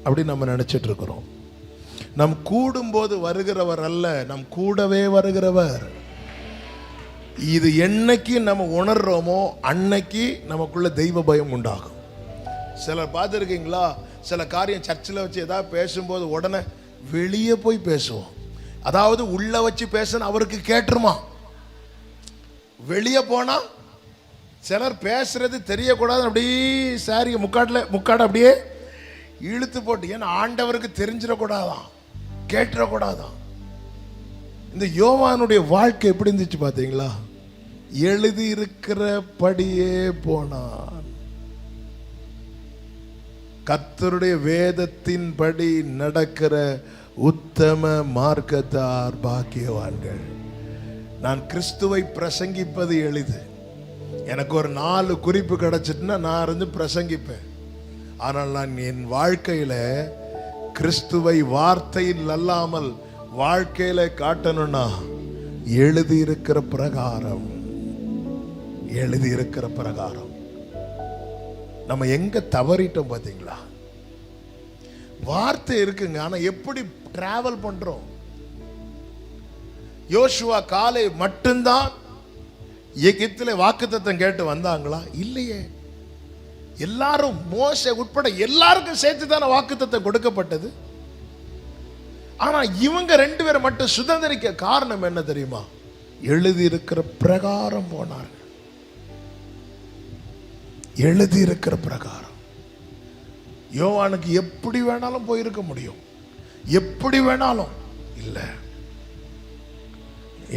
அப்படின்னு நம்ம நினைச்சிட்டு இருக்கிறோம். நம் கூடும்போது வருகிறவர் அல்ல, நம் கூடவே வருகிறவர். இது என்னைக்கு நம்ம உணர்றோமோ அன்னைக்கு நமக்குள்ள தெய்வ பயம் உண்டாகும். சிலர் பார்த்துருக்கீங்களா, சில காரியம் சர்ச்சில் வச்சு ஏதாவது பேசும்போது உடனே வெளியே போய் பேசுவோம். அதாவது உள்ள வச்சு பேசணும் அவருக்கு கேட்டுருமா, வெளியே போனா சிலர் பேசுறது தெரியக்கூடாது, அப்படியே சாரிய முக்காட அப்படியே இழுத்து போட்டு, ஏன்னா ஆண்டவருக்கு தெரிஞ்சிடக்கூடாதான், கேட்டுறக்கூடாதான். இந்த யோவானுடைய வாழ்க்கை எப்படி இருந்துச்சு பார்த்தீங்களா? எழுதி இருக்கிறபடியே போனான். கர்த்தருடைய வேதத்தின் படி நடக்கிற உத்தம மார்க்கத்தார் பாக்கியவான்கள். நான் கிறிஸ்துவை பிரசங்கிப்பது எளிது. எனக்கு ஒரு 4 குறிப்பு கிடைச்சிட்டுனா நான் இருந்து பிரசங்கிப்பேன். ஆனால் நான் என் வாழ்க்கையில கிறிஸ்துவை வார்த்தையில் அல்லாமல் வாழ்க்கையில காட்டணும்னா எழுதியிருக்கிற பிரகாரம், எழுதியிருக்கிற பிரகாரம். நம்ம எங்க தவறிட்டோம் பாத்தீங்களா? வார்த்தை இருக்குங்க, ஆனா எப்படி டிராவல் பண்றோம்? யோசுவா காலை மட்டும்தான் எகிப்திலே வாக்குத்தத்தம் கேட்டு வந்தாங்களா? இல்லையே. எல்லாரும், மோசே உட்பட எல்லாருக்கும் சேர்த்து தானே வாக்குத்தத்தம் கொடுக்கப்பட்டது. ஆனா இவங்க 2 பேர் மட்டும் சுதந்திரிக்க காரணம் என்ன தெரியுமா? எழுதி இருக்கிற பிரகாரம் போனார்கள். எழுதி இருக்கிற பிரகாரம். யோவானுக்கு எப்படி வேணாலும் போயிருக்க முடியும், எப்படி வேணாலும். இல்ல,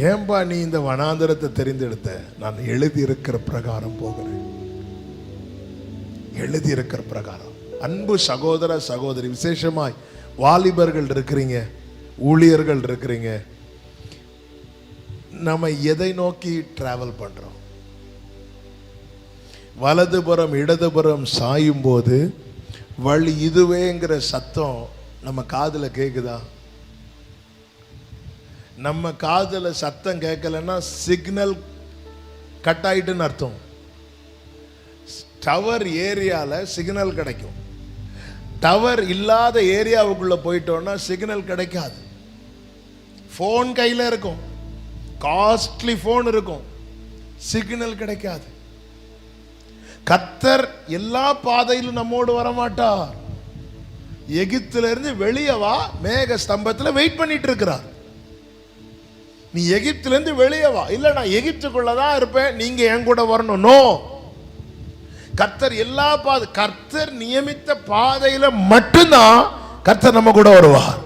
ஏன்பா நீ இந்த வனாந்தரத்தை தெரிந்தெடுத்த? நான் எழுதி இருக்கிற பிரகாரம் போகிறேன். எழுதி இருக்கிற பிரகாரம். அன்பு சகோதர சகோதரி, விசேஷமாய் வாலிபர்கள் இருக்கிறீங்க, ஊழியர்கள் இருக்கிறீங்க, நம்ம எதை நோக்கி டிராவல் பண்றோம்? வலதுபுறம் இடதுபுறம் சாயும் போது வழி இதுவேங்கிற சத்தம் நம்ம காதுல கேக்குதா? நம்ம காதுல சத்தம் கேட்கலன்னா சிக்னல் கட் ஆயிட்டுன்னு அர்த்தம். டவர் ஏரியால சிக்னல் கிடைக்கும், டவர் இல்லாத ஏரியாவுக்குள்ள போயிட்டோம்னா சிக்னல் கிடைக்காது. போன் கையில இருக்கும், காஸ்ட்லி போன் இருக்கும், சிக்னல் கிடைக்காது. கர்த்தர் எல்லா பாதையிலும் நம்மோடு வரமாட்டார். எகிப்தில இருந்து வெளியே வா, மேக ஸ்தம்பத்தில் வெயிட் பண்ணிட்டு இருக்கிறார். நீ எகிப்தில இருந்து வெளியே வா, இல்ல நான் எகிப்துக்குள்ளதான் இருப்பேன், நீங்க என் கூட வரணும். நோ, கர்த்தர் எல்லா கர்த்தர் நியமித்த பாதையில மட்டும்தான் கர்த்தர் நம்ம கூட வருவார்.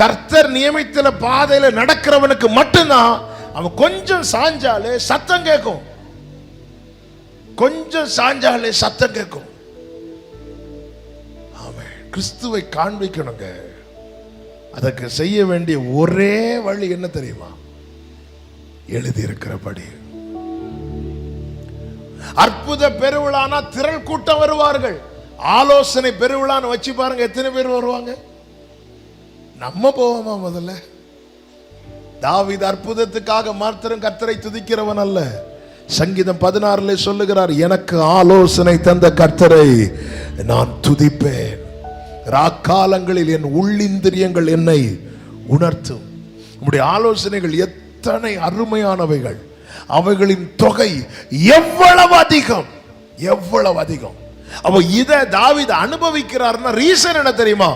கர்த்தர் நியமித்த பாதையில நடக்கிறவனுக்கு மட்டும்தான் அவன் கொஞ்சம் சாஞ்சாலே சத்தம் கேட்கும், கொஞ்சம் சாஞ்சாலே சத்தம் கேட்கும். ஆமென். கிறிஸ்துவை காண்பிக்கணுங்க. அதற்கு செய்ய வேண்டிய ஒரே வழி என்ன தெரியுமா? எழுதி இருக்கிறபடி. அற்புத பெருவிழானா திரள் கூட்டம் வருவார்கள். ஆலோசனை பெருவிழான்னு வச்சு பாருங்க, எத்தனை பேர் வருவாங்க? நம்ம போவோமா? முதல்ல தாவீது அற்புதத்துக்காக மாத்திரம் கர்த்தரை துதிக்கிறவன் அல்ல, சங்கீதம் 16 சொல்லுகிறார், எனக்கு ஆலோசனை தந்த கர்த்தரை நான் துதிப்பேன். ராக்காலங்களில் என் உள்ளிந்திரியங்கள் என்னை உணர்த்தும். உம்முடைய ஆலோசனைகள் எத்தனை அருமையானவைகள், அவைகளின் தொகை எவ்வளவு அதிகம், எவ்வளவு அதிகம். அப்ப இதை தாவீது அனுபவிக்கிறார்னா ரீசன் என்ன தெரியுமா?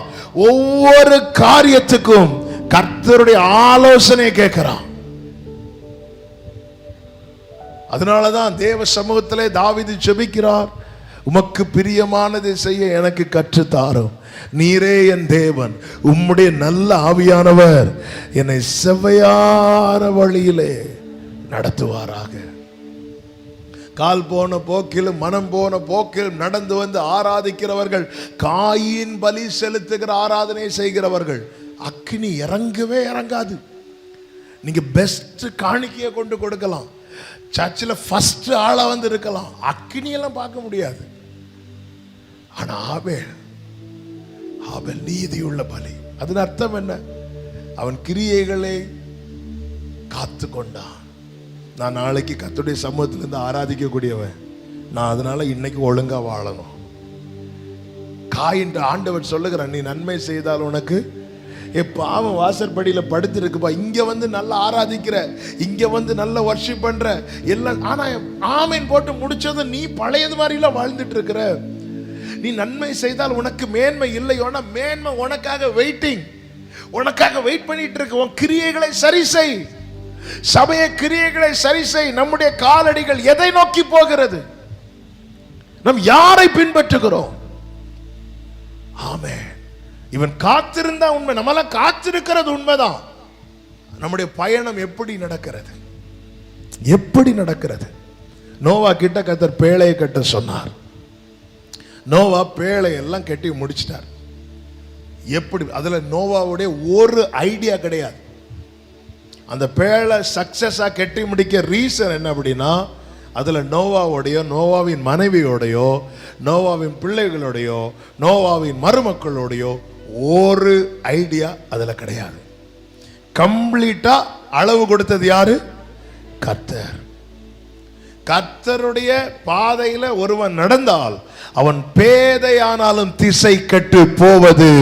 ஒவ்வொரு காரியத்துக்கும் கர்த்தருடைய ஆலோசனை கேட்கிறான். அதனாலதான் தேவ சமூகத்திலே தாவீது ஜெபிக்கிறார், உமக்கு பிரியமானதை செய்ய எனக்கு கற்றுத்தாரும். நீரே என் தேவன், உம்முடைய நல்ல ஆவியானவர் என்னை செவ்வையான வழியிலே நடத்துவாராக. கால் போன போக்கிலும் மனம் போன போக்கிலும் நடந்து வந்து ஆராதிக்கிறவர்கள், காயின் பலி செலுத்துகிற ஆராதனை செய்கிறவர்கள், அக்கினி இறங்கவே இறங்காது. நீங்க பெஸ்ட் காணிக்கையை கொண்டு கொடுக்கலாம், சர்ச்சில் ஃபர்ஸ்ட் ஆளா வந்து இருக்கலாம், அக்கினியெல்லாம் பார்க்க முடியாது. ஆனா ஆபேல் நீதியுள்ள பலி. அதன் அர்த்தம் என்ன? அவன் கிரியைகளை காத்து கொண்டான். நான் நாளைக்கு கர்த்தருடைய சமூகத்திலிருந்து ஆராதிக்க கூடியவன், நான் அதனால இன்னைக்கு ஒழுங்கா வாழணும். காயின் ஆண்டவர் சொல்லுகிறான், நீ நன்மை செய்தால் உனக்கு பாவம் வாசற்படியில படுத்து இருக்குப்பா, இங்க வந்து நல்லா ஆராதிக்கிற, இங்க வந்து நல்ல வர்ஷிப் பண்ற எல்லாம், ஆனா ஆமீன் போட்டு முடிச்சது நீ பழையது மாதிரிலாம் வாழ்ந்துட்டு இருக்கிற. நீ நன்மை செய்தால் உனக்கு மேன்மை இல்லையோனா மேன்மை உனக்காக வெயிட்டிங், உனக்காக வெயிட் பண்ணிட்டு இருக்கு. உன் கிரியைகளை சரி செய், சபைய கிரியைகளை சரி செய். நம்முடைய காலடிகள் எதை நோக்கி போகிறது? நம் யாரை பின்பற்றுகிறோம்? ஆமென். இவன் காத்திருந்தா உண்மை, நம்மளாம் காத்திருக்கிறது உண்மைதான். நம்முடைய பயணம் எப்படி நடக்கிறது? எப்படி நடக்கிறது? நோவா கிட்ட கர்த்தர் பேழையை கட்ட சொன்னார். நோவா பேழை எல்லாம் கட்டி முடிச்சிட்டார். எப்படி? அதுல நோவாவுடைய ஒரு ஐடியா கிடையாது. அந்த பேழை சக்சஸா கட்டி முடிக்க ரீசன் என்ன அப்படின்னா, அதுல நோவாவுடையோ நோவாவின் மனைவியோடையோ நோவாவின் பிள்ளைகளோடையோ நோவாவின் மருமக்களோடையோ ஒரு ஐடியா அதுல கிடையாது. கம்ப்ளீட்டா அளவு கொடுத்தது யாரு? கர்த்தர். கர்த்தருடைய பாதையில ஒருவன் நடந்தால் அவன் பேதையானாலும் திசை கெட்டு போவது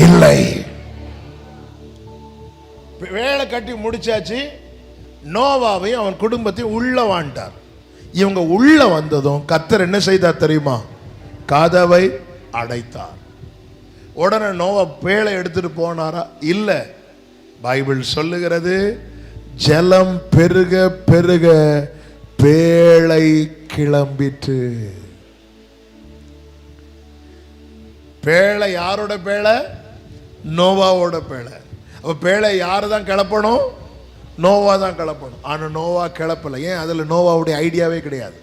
இல்லை. வேலை கட்டி முடிச்சாச்சு, நோவாவையும் அவன் குடும்பத்தையும் உள்ள வாண்டார். இவங்க உள்ள வந்ததும் கர்த்தர் என்ன செய்தார் தெரியுமா? கதவை அடைத்தார். உடனே நோவா பேழை எடுத்துட்டு போனாரா? இல்ல. பைபிள் சொல்லுகிறது, ஜலம் பெருக பெருக பேழை கிளம்பிற்று. பேழை யாரோட பேழை? நோவாவோட பேழை. அப்ப பேழை யாரு தான் கிளப்பணும்? நோவா தான் கிளப்பணும். ஆனா நோவா கிளப்பல. ஏன்? அதுல நோவாவுடைய ஐடியாவே கிடையாது.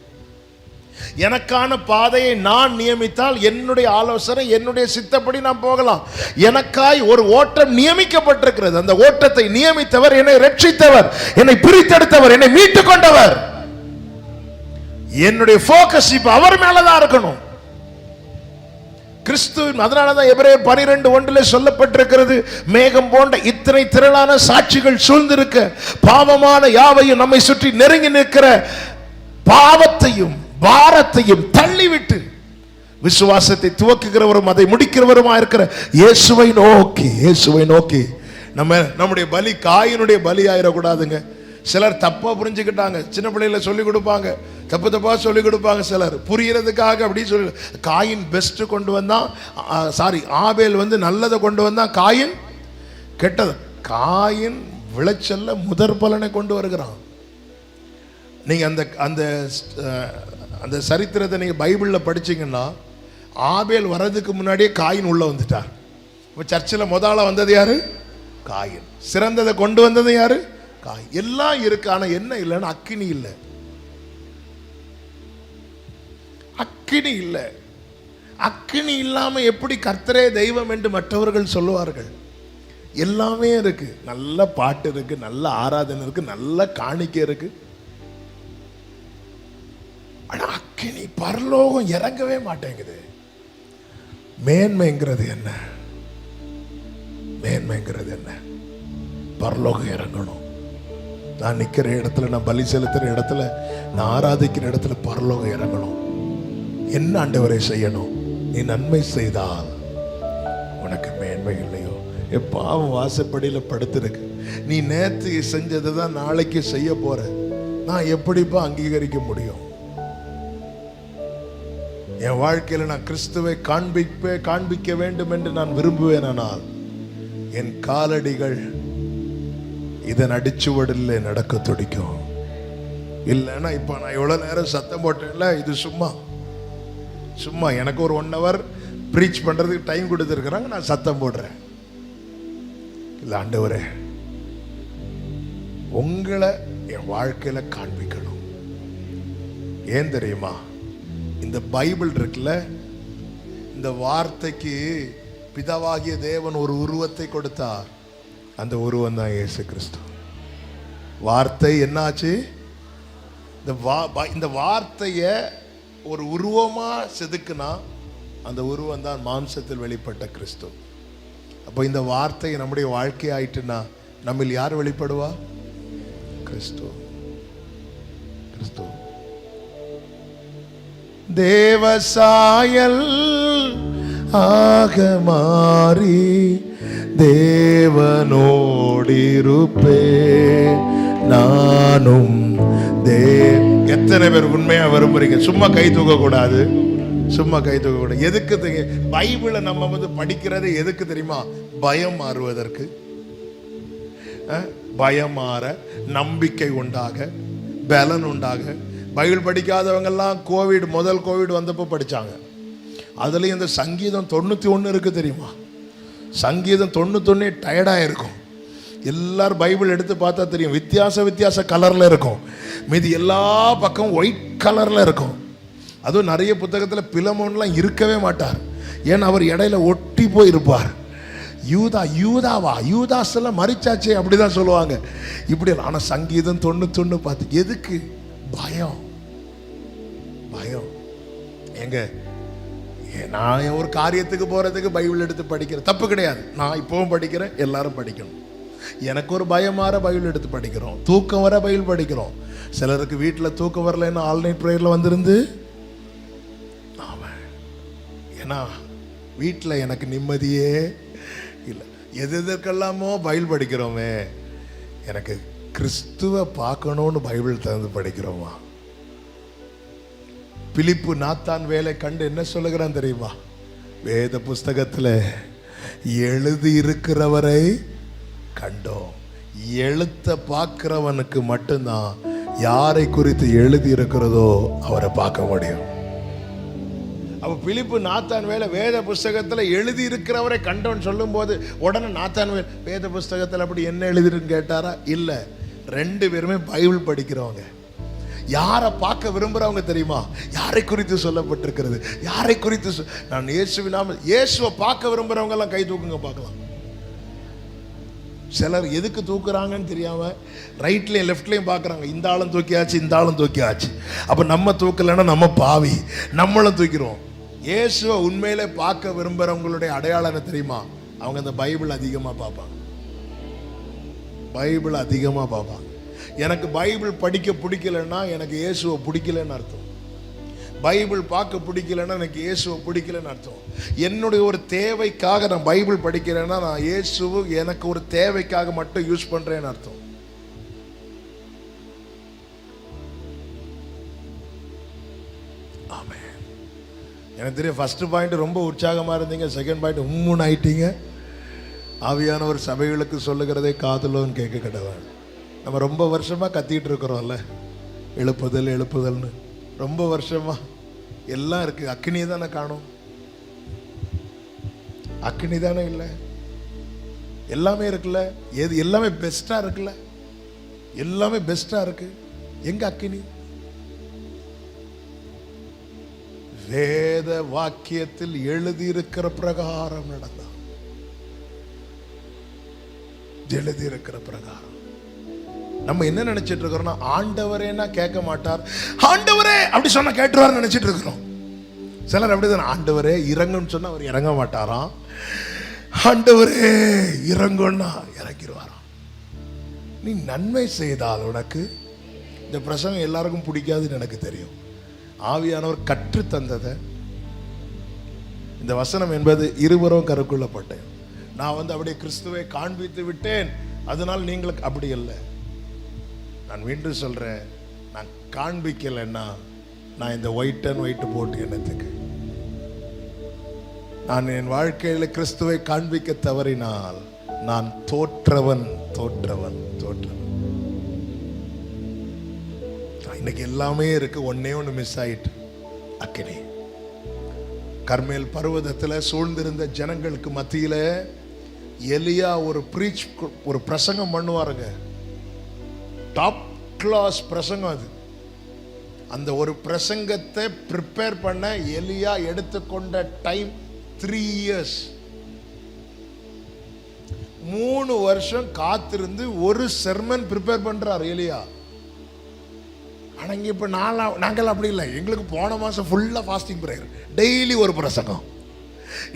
எனக்கான பாதையை நான் நியமித்தால் என்னுடைய ஆலோசனை என்னுடைய சித்தப்படி நான் போகலாம். எனக்காய் ஒரு ஓட்டம் நியமிக்கப்பட்டிருக்கிறது. அந்த ஓட்டத்தை நியமித்தவர், என்னை ரட்சித்தவர், என்னை பிரித்தெடுத்தவர், என்னை மீட்டுக் கொண்டவர். என்னுடைய போக்கஸ் இப்ப அவர் மேலதான் இருக்கணும், கிறிஸ்துவின். அதனாலதான் எபிரேயர் 12:1 சொல்லப்பட்டிருக்கிறது, மேகம் போன்ற இத்தனை திரளான சாட்சிகள் சூழ்ந்திருக்க பாவமான யாவையும் நம்மை சுற்றி நெருங்கி நிற்கிற பாவத்தையும் பாரத்தையும் தள்ளிவிட்டு விசுவாசத்தை துவக்குகிறவரும் அதை முடிக்கிறவருமா இருக்கிற இயேசுவை நோக்கி நம்முடைய பலி காயினுடைய பலி ஆயிடக்கூடாதுங்க. சிலர் தப்பா புரிஞ்சுக்கிட்டாங்க. சின்ன பிள்ளைகளை சொல்லிக் கொடுப்பாங்க, தப்பா சொல்லிக் கொடுப்பாங்க. சிலர் புரியறதுக்காக அப்படி சொல்லி, காயின் பெஸ்ட் கொண்டு வந்தான், ஆபேல் வந்து நல்லதை கொண்டு வந்தான், காயின் கெட்டது. காயின் விளைச்சல்ல முதற் பலனை கொண்டு வருகிறான். நீங்க அந்த சரித்திரத்தை நீங்க பைபிள்ல படிச்சீங்கன்னா, ஆபேல் வர்றதுக்கு முன்னாடியே காயின் உள்ள வந்துட்டார். இப்ப சர்ச்சில் முதல்ல வந்தது யாரு? காயின். சிறந்ததை கொண்டு வந்தது யாரு? காயின். எல்லாம் இருக்கு, ஆனா என்ன இல்லைன்னா அக்கினி இல்லை. அக்கினி இல்லை. அக்கினி இல்லாம எப்படி கர்த்தரே தெய்வம் என்று மற்றவர்கள் சொல்லுவார்கள்? எல்லாமே இருக்கு, நல்ல பாட்டு இருக்கு, நல்ல ஆராதனை இருக்கு, நல்ல காணிக்கை இருக்கு. ஆனா அக்கினி பரலோகம் இறங்கவே மாட்டேங்குது. மேன்மைங்கிறது என்ன? மேன்மைங்கிறது என்ன? பரலோகம் இறங்கணும். நான் நிக்கிற இடத்துல, நான் பலி செலுத்துற இடத்துல நான் ஆராதிக்கிற இடத்துல பரலோகம் இறங்கணும். என்ன ஆண்டவரை செய்யணும்? நீ நன்மை செய்தால் உனக்கு மேன்மை இல்லையோ? பாவம் வாசப்படியில் படுத்திருக்கு. நீ நேற்று செஞ்சதை தான் நாளைக்கு செய்ய போற. நான் எப்படிப்பா அங்கீகரிக்க முடியும்? என் வாழ்க்கையில் நான் கிறிஸ்துவை காண்பிக்க வேண்டும் என்று நான் விரும்புவேனால் என் காலடிகள் இதன் அடிச்சுவடில் நடக்க துடிக்கும். இல்லைன்னா இப்போ நான் எவ்வளோ நேரம் சத்தம் போட்டேன்ல, இது சும்மா எனக்கு ஒரு 1 hour ப்ரீச் பண்ணுறதுக்கு டைம் கொடுத்துருக்குறாங்க, நான் சத்தம் போடுறேன். இல்லை ஆண்டவரே, உங்களை என் வாழ்க்கையில் காண்பிக்கணும். ஏன் தெரியுமா? இந்த பைபிள் இருக்குல்ல, இந்த வார்த்தைக்கு பிதாவாகிய தேவன் ஒரு உருவத்தை கொடுத்தார். அந்த உருவம் தான் இயேசு கிறிஸ்து. வார்த்தை என்னாச்சு? இந்த வார்த்தையை ஒரு உருவமா செதுக்குனா அந்த உருவம் தான் மாம்சத்தில் வெளிப்பட்ட கிறிஸ்து. அப்போ இந்த வார்த்தை நம்முடைய வாழ்க்கை ஆயிட்டுனா நம்மில் யார் வெளிப்படுவா? கிறிஸ்து. தேவசாயல் ஆக மாறி தேவனோடிருப்பே நானும். எத்தனை பேர் உண்மையா விரும்புறீங்க? சும்மா கை தூக்க கூடாது. எதுக்கு? பைபிளை நம்ம படிக்கிறது எதுக்கு தெரியுமா? பயம் மாறுவதற்கு, பயம் மாற, நம்பிக்கை உண்டாக, பலன் உண்டாக. பைபிள் படிக்காதவங்க எல்லாம் முதல் கோவிட் வந்தப்போ படிச்சாங்க. அதுலயும் இந்த சங்கீதம் 91 இருக்கு தெரியுமா? சங்கீதம் 91 டயர்டா இருக்கும். எல்லாரும் பைபிள் எடுத்து பார்த்தா தெரியும், வித்தியாச கலர்ல இருக்கும். மீதி எல்லா பக்கம் ஒயிட் கலர்ல இருக்கும். அதுவும் நிறைய புத்தகத்தில் பிலமோன்லாம் இருக்கவே மாட்டார். ஏன்னா அவர் இடையில ஒட்டி போய் இருப்பார். யூதாஸ் எல்லாம் மறிச்சாச்சே அப்படிதான் சொல்லுவாங்க. இப்படி. ஆனால் சங்கீதம் 91 பார்த்து எதுக்கு? பயம். எங்க நான் ஒரு காரியத்துக்கு போறதுக்கு பைபிள் எடுத்து படிக்கிறேன், தப்பு கிடையாது. நான் இப்பவும் படிக்கிறேன், எல்லாரும் படிக்கணும். எனக்கு ஒரு பயம் மாற பைபிள் எடுத்து படிக்கிறோம். தூக்கம் வர பைபிள் படிக்கிறோம். சிலருக்கு வீட்டில் தூக்கம் வரலன்னு ஆல் நைட் ப்ரேயர்ல வந்திருந்து. ஏன்னா வீட்டில் எனக்கு நிம்மதியே இல்லை. எதற்கெல்லாமோ பைபிள் படிக்கிறோமே, எனக்கு கிறிஸ்துவை பார்க்கணும்னு பைபிள் திறந்து படிக்கிறோமா? பிலிப்பு நாத்தான் வேலை கண்டு என்ன சொல்லுகிறான் தெரியுமா? வேத புஸ்தகத்தில் எழுதி இருக்கிறவரை கண்டோம். எழுத்த பார்க்கிறவனுக்கு மட்டும்தான் யாரை குறித்து எழுதி இருக்கிறதோ அவரை பார்க்க முடியும். அப்போ பிலிப்பு நாத்தான் வேலை வேத புஸ்தகத்தில் எழுதி இருக்கிறவரை கண்டோன்னு சொல்லும் போது உடனே நாத்தான் வேலை வேத புஸ்தகத்தில் அப்படி என்ன எழுதிருன்னு கேட்டாரா? இல்லை. 2 பேருமே பைபிள் படிக்கிறவங்க. யாரை பார்க்க விரும்புறவங்க தெரியுமா? யாரை குறித்து சொல்லப்பட்டிருக்கிறது? யாரை குறித்து? நான் இயேசுவை பார்க்க விரும்புறவங்க எல்லாம் கை தூக்குங்க பார்க்கலாம். சிலர் எதுக்கு தூக்குறாங்கன்னு தெரியாம ரைட்லையும் லெஃப்ட்லையும் பார்க்குறாங்க. இந்த ஆளும் தூக்கியாச்சு. அப்போ நம்ம தூக்கலைன்னா நம்ம பாவி, நம்மளும் தூக்கிடுவோம். இயேசுவை உண்மையிலே பார்க்க விரும்புறவங்களுடைய அடையாளம் என்ன தெரியுமா? அவங்க அந்த பைபிள் அதிகமாக பார்ப்பாங்க. எனக்கு பைபிள் படிக்க பிடிக்கலன்னா எனக்கு இயேசுவை பிடிக்கலன்னு அர்த்தம். பைபிள் பார்க்க பிடிக்கலன்னா எனக்கு இயேசுவை பிடிக்கலன்னு அர்த்தம். என்னுடைய ஒரு தேவைக்காக நான் பைபிள் படிக்கிறேன்னா நான் இயேசுவை எனக்கு ஒரு தேவைக்காக மட்டும் யூஸ் பண்றேன்னு அர்த்தம். ஆமென். எனக்கு தெரியும் ஃபர்ஸ்ட் பாயிண்ட் ரொம்ப உற்சாகமா இருந்தீங்க, செகண்ட் பாயிண்ட் உம்முன்னு ஆயிட்டீங்க. ஆவியானவர் சபைகளுக்கு சொல்லுகிறதே காதுலோன்னு கேட்க கடவுள். நம்ம ரொம்ப வருஷமா கத்திட்டு இருக்கிறோம்ல, எழுப்புதல்னு ரொம்ப வருஷமா. எல்லாம் இருக்கு, அக்கினியை தானே காணும். அக்கினி தானே இல்லை, எல்லாமே இருக்குல்ல. எல்லாமே பெஸ்டா இருக்குல்ல, எல்லாமே பெஸ்டா இருக்கு. எங்க அக்கினி? வேத வாக்கியத்தில் எழுதி இருக்கிற பிரகாரம் நடந்தா, எழுதி இருக்கிற பிரகாரம். நம்ம என்ன நினைச்சிட்டு இருக்கிறோம்னா, ஆண்டவரேனா கேட்க மாட்டார், ஆண்டவரே அப்படி சொன்னா கேட்டுருவார் நினைச்சிட்டு இருக்கிறோம். சிலர் அப்படிதான், ஆண்டவரே இறங்குன்னு சொன்னா அவர் இறங்க மாட்டாராம், ஆண்டவரே இறங்குன்னா இறங்கிடுவாராம். நீ நன்மை செய்தால் உனக்கு இந்த பிரசங்கம் எல்லாருக்கும் பிடிக்காதுன்னு எனக்கு தெரியும். ஆவியானவர் கற்று தந்ததை, இந்த வசனம் என்பது இருவரும் கருக்குள்ளப்பட்டேன். நான் அப்படியே கிறிஸ்துவை காண்பித்து விட்டேன், அதனால் நீங்களுக்கு அப்படி இல்லை. நான் மீண்டும் சொல்றேன், நான் காண்பிக்கலைன்னா நான் இந்த ஒயிட் அண்ட் ஒயிட் போட்டு என்னத்துக்கு? நான் என் வாழ்க்கையில் கிறிஸ்துவை காண்பிக்க தவறினால் நான் தோற்றவன். இன்னைக்கு எல்லாமே இருக்கு, ஒன்னே ஒன்று மிஸ் ஆயிட்டு, அக்கினி. கர்மேல் பர்வதத்தில் சூழ்ந்திருந்த ஜனங்களுக்கு மத்தியில எலியா ஒரு பிரசங்கம் பண்ணுவாருங்க. டாப் கிளாஸ் பிரசங்கம் அது. அந்த ஒரு பிரசங்கத்தை ப்ரிப்பேர் பண்ண எலியா எடுத்துக்கொண்ட டைம் 3 years. 3 வருஷம் காத்திருந்து ஒரு செர்மன் ப்ரிப்பேர் பண்றார் எலியா. ஆனா இப்ப நாங்கள் அப்படி இல்லை. எங்களுக்கு போன மாசம் ஃபுல்லா ஃபாஸ்டிங் பிரேயர், டெய்லி ஒரு பிரசங்கம்.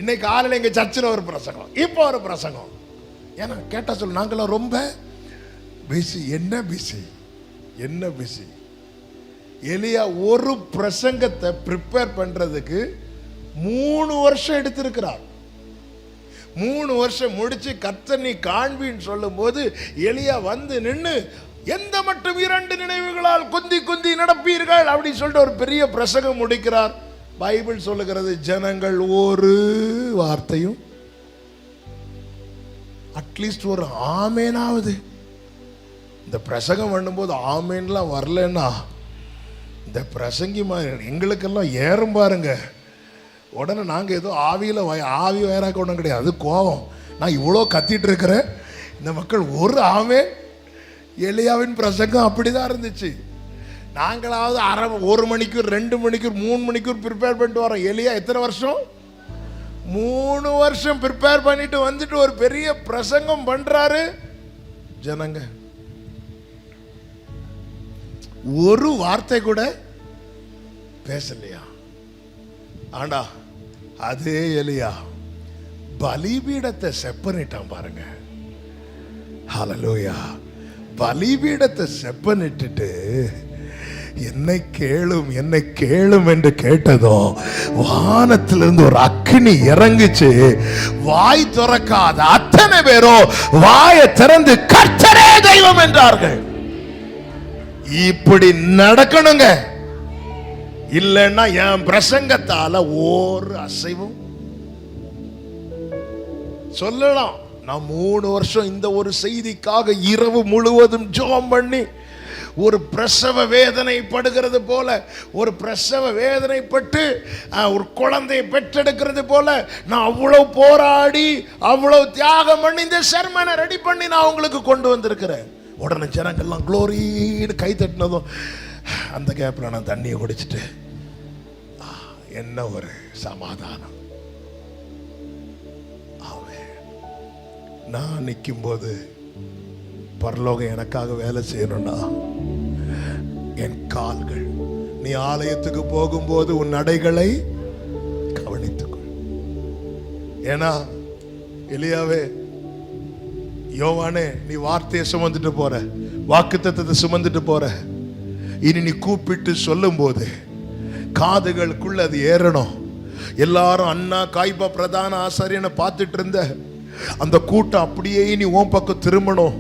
இன்னைக்கு காலையில் எங்க சர்ச்சில் ஒரு பிரசங்கம், இப்போ ஒரு பிரசங்கம். ஏன்னா கேட்டா சொல்ல, நாங்களாம் ரொம்ப பிஸி. என்ன பிஸி? எலியா ஒரு பிரசங்கத்தை ப்ரிப்பேர் பண்றதுக்கு 3 வருஷம் எடுத்திருக்கிறார். 3 வருஷம் முடிச்சு கர்த்தர் நீ காண்பின்னு சொல்லும் போது எலியா வந்து நின்று, எந்த மட்டும் 2 நினைவுகளால் குந்தி நடப்பீர்கள் அப்படி சொல்லிட்டு ஒரு பெரிய பிரசங்கம் முடிக்கிறார். பைபிள் சொல்லுகிறது, ஜனங்கள் ஒரு வார்த்தையும், அட்லீஸ்ட் ஒரு ஆமேனாவது. இந்த பிரசங்கம் பண்ணும்போது ஆமேன்லாம் வரலன்னா இந்த பிரசங்கி எங்களுக்கெல்லாம் ஏறும் பாருங்க. உடனே நாங்கள் ஏதோ ஆவி வயராக்க ஒன்றும் கிடையாது, அது கோபம். நான் இவ்வளோ கத்திட்டு இருக்கிறேன், இந்த மக்கள் ஒரு ஆமே. எலியாவின் பிரசங்கம் அப்படிதான் இருந்துச்சு. நாங்களாவது 1 மணிக்கூர் 2 மணிக்கூர் 3 மணிக்கூர் ப்ரிப்பேர் பண்ணிட்டு வரோம். எலியா எத்தனை வருஷம்? 3 வருஷம் ப்ரிப்பேர் பண்ணிட்டு வந்துட்டு ஒரு பெரிய பிரசங்கம் பண்றாரு. ஜனங்க ஒரு வார்த்தை கூட பேசலையா? ஆண்டா அதே எலியா பலிபீடத்தை செப்பனிட்டான் பாருங்க. ஹல்லேலூயா. பலிபீடத்தை செப்பனிட்டுட்டு என்னை கேளும் என்று கேட்டதும் வானத்திலிருந்து ஒரு அக்கினி இறங்குச்சு. வாய் திறக்காத அத்தனை பேரும் வாயை திறந்து கர்த்தரே தெய்வம் என்றார்கள். இப்படி நடக்கணுங்க. இல்லைன்னா என் பிரசங்கத்தால ஒரு அசைவும் சொல்லலாம். நான் 3 வருஷம் இந்த ஒரு செய்திக்காக இரவு முழுவதும் ஜெபம் பண்ணி, ஒரு பிரசவ வேதனை படுகிறது போல, ஒரு பிரசவ வேதனைப்பட்டு ஒரு குழந்தையை பெற்றெடுக்கிறது போல நான் அவ்வளவு போராடி அவ்வளவு தியாகம் பண்ணி இந்த சர்மனை ரெடி பண்ணி நான் உங்களுக்கு கொண்டு வந்திருக்கிறேன். உடனே ஜனங்கள்லாம் குளோரின்னு கை தட்டினதும் அந்த கேப்ல நான் தண்ணியை குடிச்சிட்டு என்ன ஒரு சமாதானம். நான் நிற்கும் போது பரலோகம் எனக்காக வேலை செய்யணும்னா என் கால்கள், நீ ஆலயத்துக்கு போகும்போது உன் நடைகளை கவனித்துக்கொள். ஏன்னா எலியாவே, யோவானே, நீ வார்த்தையை சுமந்துட்டு போற, வாக்குத்தத்தத்தை சுமந்துட்டு போற. இனி நீ கூப்பிட்டு சொல்லும் போது காதுகளுக்குள்ள அது ஏறணும். எல்லாரும் அண்ணா காய்பா பிரதான ஆசாரியனை பார்த்துட்டு இருந்த அந்த கூட்டம் அப்படியே நீ உன் பக்கம் திரும்பணும்.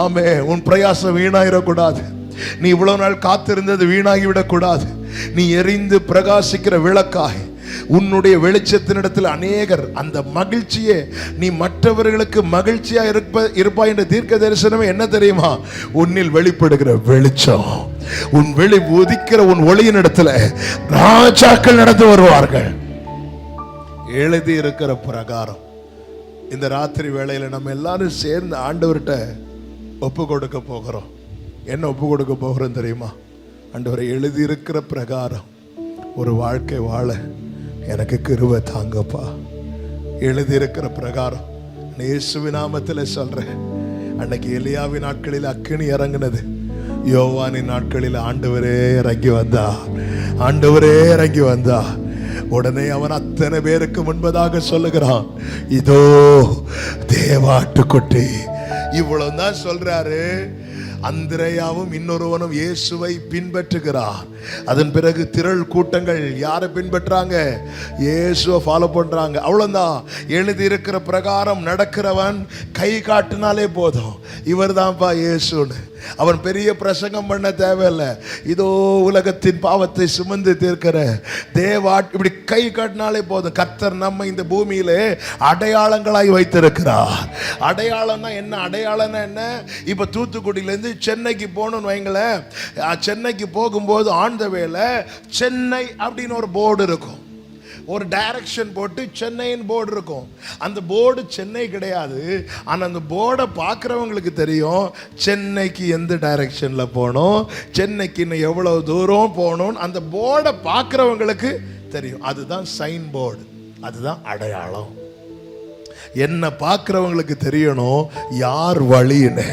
ஆமே, உன் பிரயாசம் வீணாயிடக்கூடாது. நீ இவ்வளவு நாள் காத்திருந்தது வீணாகி விடக்கூடாது. நீ எரிந்து பிரகாசிக்கிற விளக்காய் உன்னுடைய வெளிச்சத்தினிடத்தில் அநேகர் அந்த மகிழ்ச்சியே நீ மற்றவர்களுக்கு மகிழ்ச்சியா இருப்பாய் என்ற தீர்க்க தரிசனமே என்ன தெரியுமா? உன்னில் வெளிப்படுகிற வெளிச்சம், உன் வெளி உதிக்கிற உன் ஒளியின் இடத்துல ராஜாக்கள் நடந்து வருவார்கள். எழுதி இருக்கிற பிரகாரம் இந்த ராத்திரி வேளையில நம்ம எல்லாரும் சேர்ந்து ஆண்டவர்கிட்ட ஒப்பு கொடுக்க போகிறோம். என்ன ஒப்பு கொடுக்க போகிறோம் தெரியுமா? ஆண்டவரை, எழுதி இருக்கிற பிரகாரம் ஒரு வாழ்க்கை வாழ எனக்கு கிருபை தாங்கப்பா. எழுதி இருக்கிற பிரகாரம் இயேசுவின் நாமத்தில் சொல்றேன். அன்னைக்கு எலியாவின் நாட்களில் அக்கினி இறங்கினது, யோவானின் நாட்களில் ஆண்டவரே இறங்கி வந்தா. உடனே அவன் அத்தனை பேருக்கு முன்பதாக சொல்லுகிறான், இதோ தேவாட்டுக்குட்டி. இவ்வளவு தான் சொல்றாரு. அந்திரேயாவும் இன்னொருவனும் இயேசுவை பின்பற்றுகிறார். அதன் பிறகு திரள் கூட்டங்கள் யாரை பின்பற்றாங்க? இயேசுவை ஃபாலோ பண்றாங்க. அவ்வளவுதான். எழுதி இருக்கிற பிரகாரம் நடக்கிறவன் கை காட்டினாலே போதும், இவர் தான்ப்பா இயேசுன்னு. அவன் பெரிய பிரசங்கம் பண்ண தேவையில்லை. இதோ உலகத்தின் பாவத்தை சுமந்து தீர்க்கிற தேவா, இப்படி கை காட்டினாலே போதும். கர்த்தர் நம்ம இந்த பூமியிலே அடையாளங்களாய் வைத்திருக்கிறார். அடையாளம்னா என்ன? அடையாளம்னா என்ன? இப்ப தூத்துக்குடியிலேருந்து சென்னைக்கு போகணும்னு வைங்களேன். சென்னைக்கு போகும்போது ஆன் த வேல சென்னை அப்படின்னு ஒரு போர்டு இருக்கும். ஒரு டைரக்ஷன் போட்டு சென்னையின் போர்டு இருக்கும். அந்த போர்டு சென்னை கிடையாது. ஆனால் அந்த போர்டை பார்க்குறவங்களுக்கு தெரியும் சென்னைக்கு எந்த டைரக்ஷனில் போகணும், சென்னைக்கு இன்னும் எவ்வளோ தூரம் போகணும். அந்த போர்டை பார்க்குறவங்களுக்கு தெரியும். அதுதான் சைன் போர்டு, அதுதான் அடையாளம். என்ன பார்க்குறவங்களுக்கு தெரியணும் யார் வழின்னு,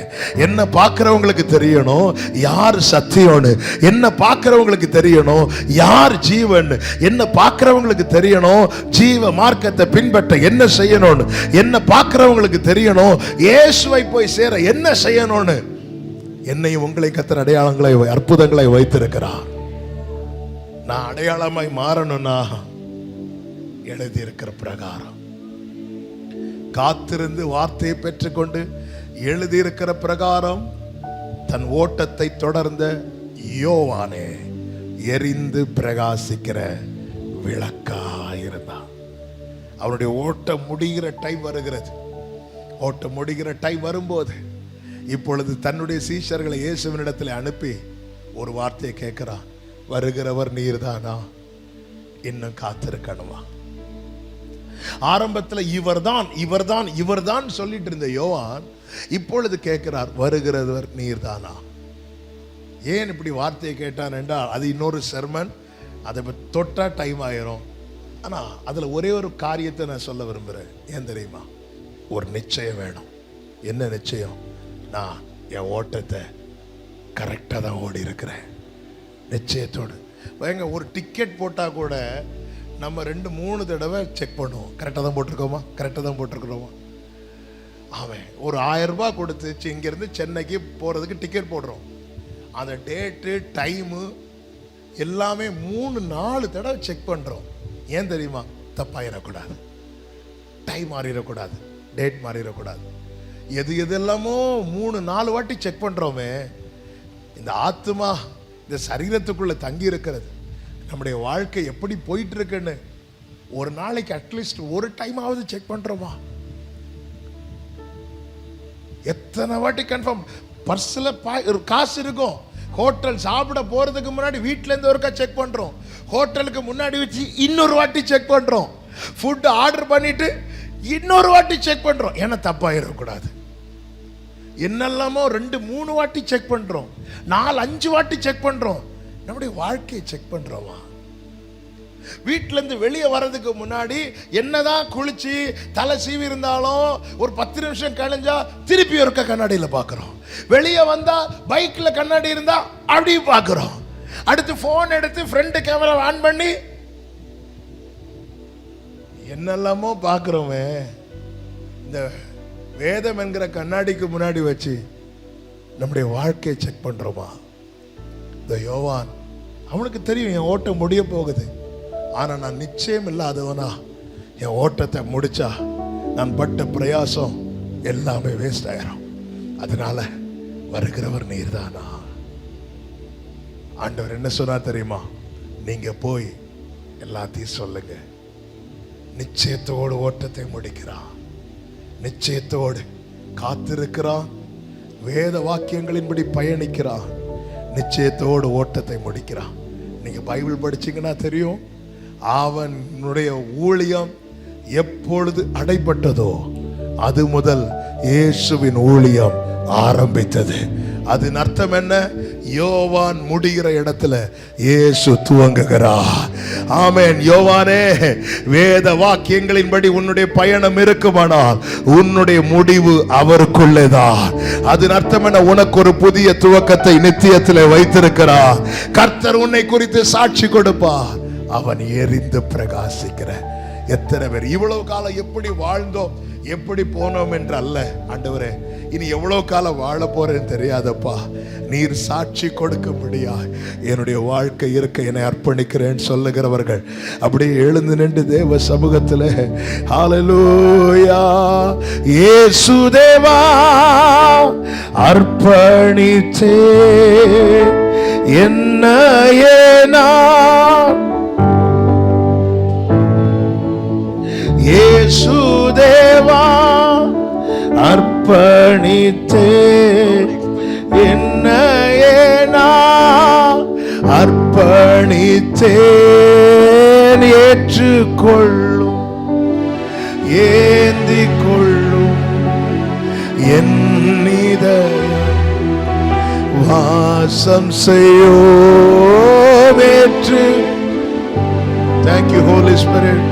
என்ன பார்க்குறவங்களுக்கு தெரியணும் யார் சத்தியம்னு, என்ன பார்க்குறவங்களுக்கு தெரியணும் யார் ஜீவன், என்ன பார்க்குறவங்களுக்கு தெரியணும் ஜீவ மார்க்கத்தை பின்பற்ற என்ன செய்யணும்னு, என்ன பார்க்குறவங்களுக்கு தெரியணும் இயேசுவை போய் சேர என்ன செய்யணும்னு. என்னையும் உங்களை கர்த்தர் அடையாளங்களை அற்புதங்களை வைத்திருக்கிறார். நான் அடையாளமாய் மாறணும்னா எழுதி இருக்கிற பிரகாரம் காத்திருந்து வார்த்தையை பெற்றுக்கொண்டு எழுதியிருக்கிற பிரகாரம் தன் ஓட்டத்தை தொடர்ந்த யோவானே எரிந்து பிரகாசிக்கிற விளக்காயிருந்தான். அவனுடைய ஓட்டம் முடிகிற டைம் வருகிறது. ஓட்டம் முடிகிற டைம் வரும்போது இப்பொழுது தன்னுடைய சீஷர்களை இயேசுவினிடத்தில் அனுப்பி ஒரு வார்த்தையை கேட்கிறான். வருகிறவர் நீர்தானா? இன்னும் காத்திருக்கணுமா? ஆரம்பத்தில் இவர்தான் இவர்தான் இவர்தான் சொல்லிட்டு இருந்த யோவான் இப்பொழுது கேட்கிறார், வருகிறவர் நீர்தானா? ஏன் இப்படி வார்த்தையை கேட்டான் என்றால் அது இன்னொரு செர்மன், அதை தொட்டா டைம் ஆயிரும். ஆனா அதுல ஒரே ஒரு காரியத்தை நான் சொல்ல விரும்புறேன். ஏன் தெரியுமா? ஒரு நிச்சயம் வேணும். என்ன நிச்சயம்? நான் என் ஓட்டத்தை கரெக்டாக தான் ஓடி இருக்கிறேன். நிச்சயத்தோடு எங்க ஒரு டிக்கெட் போட்டா கூட நம்ம 2-3 தடவை செக் பண்ணுவோம். கரெக்டாக தான் போட்டிருக்கோமா, கரெக்டாக தான் போட்டிருக்கிறோமா. அவன் ஒரு 1000 ரூபாய் கொடுத்து இங்கேருந்து சென்னைக்கு போகிறதுக்கு டிக்கெட் போடுறோம். அந்த டேட்டு டைமு எல்லாமே 3-4 தடவை செக் பண்ணுறோம். ஏன் தெரியுமா? தப்பாயிடக்கூடாது, டைம் மாறிடக்கூடாது, டேட் மாறிடக்கூடாது. எதெல்லாமோ 3-4 வாட்டி செக் பண்ணுறோமே. இந்த ஆத்மா இந்த சரீரத்துக்குள்ளே தங்கி இருக்கிறது, நம்முடைய வாழ்க்கை எப்படி போயிட்டு இருக்குன்னு ஒரு நாளைக்கு அட்லீஸ்ட் ஒரு டைம் ஆவது செக் பண்றோமா? எத்தனை வாட்டி கன்ஃபார்ம்? பர்ஸ்ல காசு இருக்கும், ஹோட்டல் சாப்பிட போறதுக்கு முன்னாடி வீட்ல இருந்து ஒருக்கா செக் பண்றோம், ஹோட்டலுக்கு முன்னாடி வச்சு இன்னொரு வாட்டி செக் பண்றோம், ஃபுட் ஆர்டர் பண்ணிட்டு இன்னொரு வாட்டி செக் பண்றோம். ஏன்னா தப்பாயிடக்கூடாது. என்னெல்லாமோ 2-3 வாட்டி செக் பண்றோம், 4-5 வாட்டி செக் பண்றோம். நம்முடைய வாழ்க்கையை செக் பண்றோமா? வீட்டுல இருந்து வெளியே வர்றதுக்கு முன்னாடி என்னதான் குளிச்சு தலை சீவி இருந்தாலும் ஒரு 10 நிமிஷம் கழிஞ்சா திருப்பி ஒருக்க கண்ணாடியில பாக்குறோம். வெளியே வந்தா பைக்ல கண்ணாடி இருந்தா அப்படி பாக்குறோம். அடுத்து போன் எடுத்து ஃப்ரண்ட் கேமரா ஆன் பண்ணி என்னெல்லாமோ பாக்குறோமே. இந்த வேதம் என்கிற கண்ணாடிக்கு முன்னாடி வச்சு நம்முடைய வாழ்க்கையை செக் பண்றோமா? இந்த யோவான் அவனுக்கு தெரியும் என் ஓட்டம் முடிய போகுது, ஆனா நான் நிச்சயம் இல்லாதவனா என் ஓட்டத்தை முடிச்சா நான் பட்ட பிரயாசம் எல்லாமே வேஸ்ட் ஆயிரும். அதனால வருகிறவர் நீர்தானா? ஆண்டவர் என்ன சொன்னா தெரியுமா? நீங்க போய் எல்லாத்தையும் சொல்லுங்க. நிச்சயத்தோடு ஓட்டத்தை முடிக்கிறான், நிச்சயத்தோடு காத்திருக்கிறான், வேத வாக்கியங்களின்படி பயணிக்கிறான், நிச்சயத்தோடு ஓட்டத்தை முடிக்கிறான். நீங்க பைபிள் படிச்சீங்கன்னா தெரியும், அவனுடைய ஊழியம் எப்பொழுது அடைபட்டதோ அது முதல் இயேசுவின் ஊழியம் ஆரம்பித்தது. அதன் அர்த்தம் என்ன? யோவான் முடிகிற இடத்துல இயேசு துவங்குகிறார். ஆமென். யோவானே, வேத வாக்கியங்களின்படி உன்னுடைய பயணம் இருக்குமானால் உன்னுடைய முடிவு அவருக்குள்ளேதான். அதன் அர்த்தம் என்ன? உனக்கு ஒரு புதிய துவக்கத்தை நித்தியத்தில் வைத்திருக்கிறார். கர்த்தர் உன்னை குறித்து சாட்சி கொடுப்பார். அவன் எரிந்து பிரகாசிக்கிற எத்தனை பேர் இவ்வளவு காலம் எப்படி வாழ்ந்தோம், எப்படி போனோம் என்று அல்ல, ஆண்டவரே இனி எவ்வளவு காலம் வாழ போறேன்னு தெரியாதப்பா, நீர் சாட்சி கொடுக்கும்படியா என்னுடைய வாழ்க்கை இருக்க என்னை அர்ப்பணிக்கிறேன் சொல்லுகிறவர்கள் அப்படியே எழுந்து நின்று தேவ சமூகத்தில் ஹல்லேலூயா இயேசு தேவா அர்ப்பணித்தே என்னையே நான் இயேசு தேவா அர்ப்பணித்தே என்னையே நான் அர்ப்பணித்தேன் ஏற்றுக்கொள்ளும் ஏந்திக் கொள்ளும் என் இதயம் வாசம் செய்யும் ஏற்று. Thank you Holy Spirit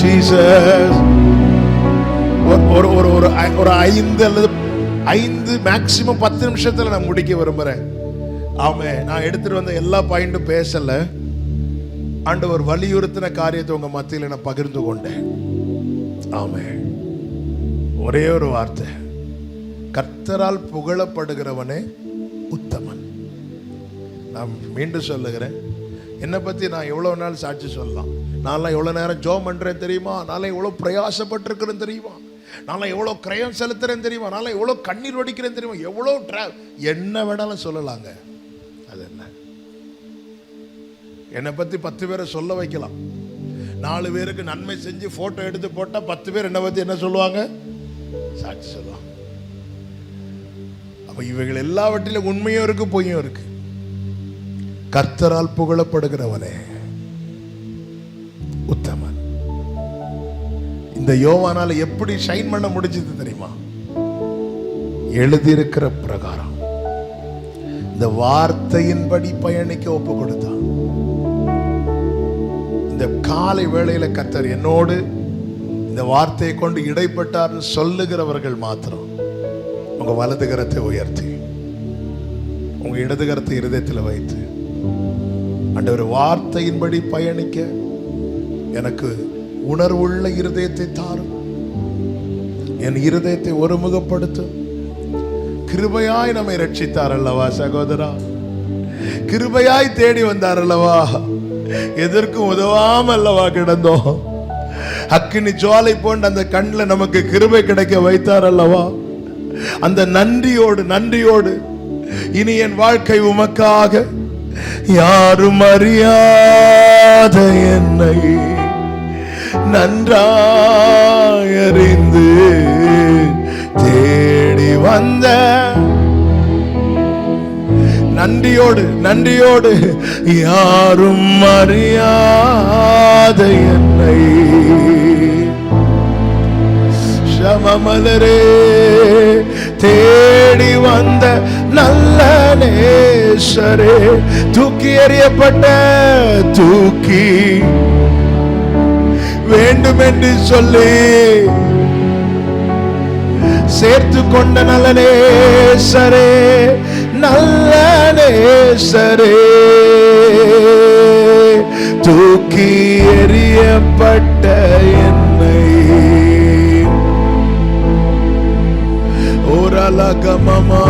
Jesus. ஒரு ஒரு ஒரு 5 அல்லது 5 மேக்சிமம் 10 நிமிஷத்துல நான் முடிக்க விரும்புறேன். ஆமே, நான் எடுத்துட்டு வந்த எல்லா பாயிண்டும் பேசல, ஆண்டவர் வலியுறுத்தின காரியத்தை உங்க மத்தியில் நான் பகிர்ந்து கொண்டேன். ஆமே, ஒரே ஒரு வார்த்தை, கர்த்தரால் புகழப்படுகிறவனே உத்தமன். நான் மீண்டும் சொல்லுகிறேன், என்னை பத்தி நான் எவ்வளவு நாள் சாட்சி சொல்லலாம். நான்லாம் எவ்வளவு நேரம் ஜோம் பண்றேன் தெரியுமா, நான்லாம் எவ்வளவு பிரயாசப்பட்டிருக்கிறேன் தெரியுமா, நான்லாம் எவ்வளவு கிரயம் செலுத்துறேன் தெரியுமா, நான்லாம் எவ்வளவு கண்ணீர் வடிக்கிறேன் தெரியுமா, எவ்வளவு என்ன வேணாலும் சொல்லலாங்க. அது என்ன, என்னை பத்தி 10 பேரை சொல்ல வைக்கலாம். 4 பேருக்கு நன்மை செஞ்சு போட்டோ எடுத்து போட்டா 10 பேர் என்னை பத்தி என்ன சொல்லுவாங்க, சாட்சி சொல்லுவாங்க. அப்ப இவைகள் எல்லாவற்றிலும் உண்மையும் இருக்கு, பொய்யும் இருக்கு. கர்த்தரால் புகழப்படுகிறவனே உத்தமன். இந்த யோவானால எப்படி ஷைன் பண்ண முடிஞ்சது தெரியுமா? எழுதியிருக்கிற பிரகாரம் இந்த வார்த்தையின்படி பயணிக்க ஒப்பு கொடுத்தான். இந்த காலை வேளையில கர்த்தர் என்னோடு இந்த வார்த்தையை கொண்டு இடைப்பட்டார் சொல்லுகிறவர்கள் மாத்திரம் உங்க வலது கரத்தை உயர்த்தி உங்க இடது கரத்தை இருதயத்தில் வைத்து, ஆண்டவர் வார்த்தையின்படி பயணிக்க எனக்கு உணர்வுள்ள இருதயத்தை தாரும், என் இருதயத்தை ஒருமுகப்படுத்தும். கிருபையாய் நம்மை ரட்சித்தார் அல்லவா சகோதரா, கிருபையாய் தேடி வந்தார் அல்லவா, எதற்கும் உதவாம அல்லவா கிடந்தோம். அக்கினி ஜுவாலை போன்ற அந்த கண்ணில் நமக்கு கிருபை கிடைக்க வைத்தார் அல்லவா. அந்த நன்றியோடு இனி என் வாழ்க்கை உமக்காக, யாரும் அறியாத என்னை நன்றாயறிந்து தேடி வந்த நன்றியோடு யாரும் அறியாத என்னை சமமலரே தேடி வந்த நல்ல நேசரே, தூக்கி வேண்டும் என்று சொல்லி சேர்த்து கொண்ட நல்ல நேசரே, தூக்கி எறியப்பட்ட என்னை ஓரலகமமா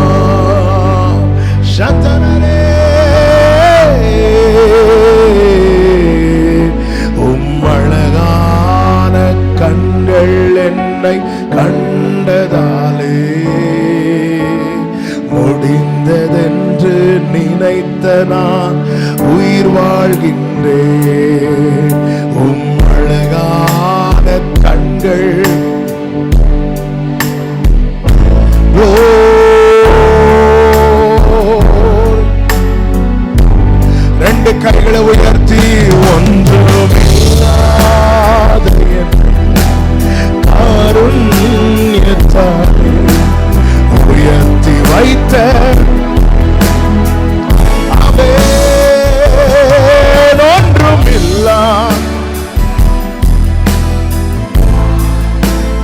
சந்தனரே, உம்மழகான கண்கள் என்னை கண்டதாலே முடிந்ததென்று நினைத்த நான் உயிர் வாழ்கின்றேன். உம்மழகான கண்கள் ரெண்டு கைகளை உயர்த்தி ஒன்றுமில்லாத காருண்யத்தாலே உயர்த்தி வைத்த ஒன்றுமில்லா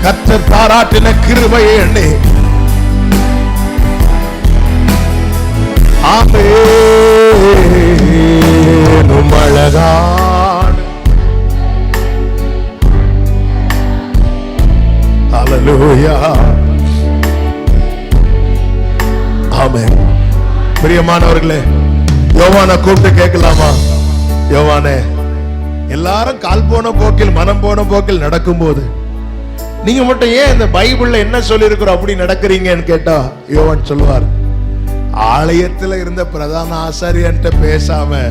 கர்த்தர் பாராட்டின கிருபையை எண்ணி ஆமென். அழகான பிரியமானவர்களே, யோவானை கூப்பிட்டு கேட்கலாமா? யோவானே, எல்லாரும் கால் போன போக்கில் மனம் போன போக்கில் நடக்கும்போது நீங்க மட்டும் ஏன் இந்த பைபிள்ல என்ன சொல்லி இருக்கிறோம் அப்படி நடக்கிறீங்கன்னு கேட்டா யோவான் சொல்லுவார், ஆலயத்துல இருந்த பிரதான ஆசாரியன்ட்ட பேசாம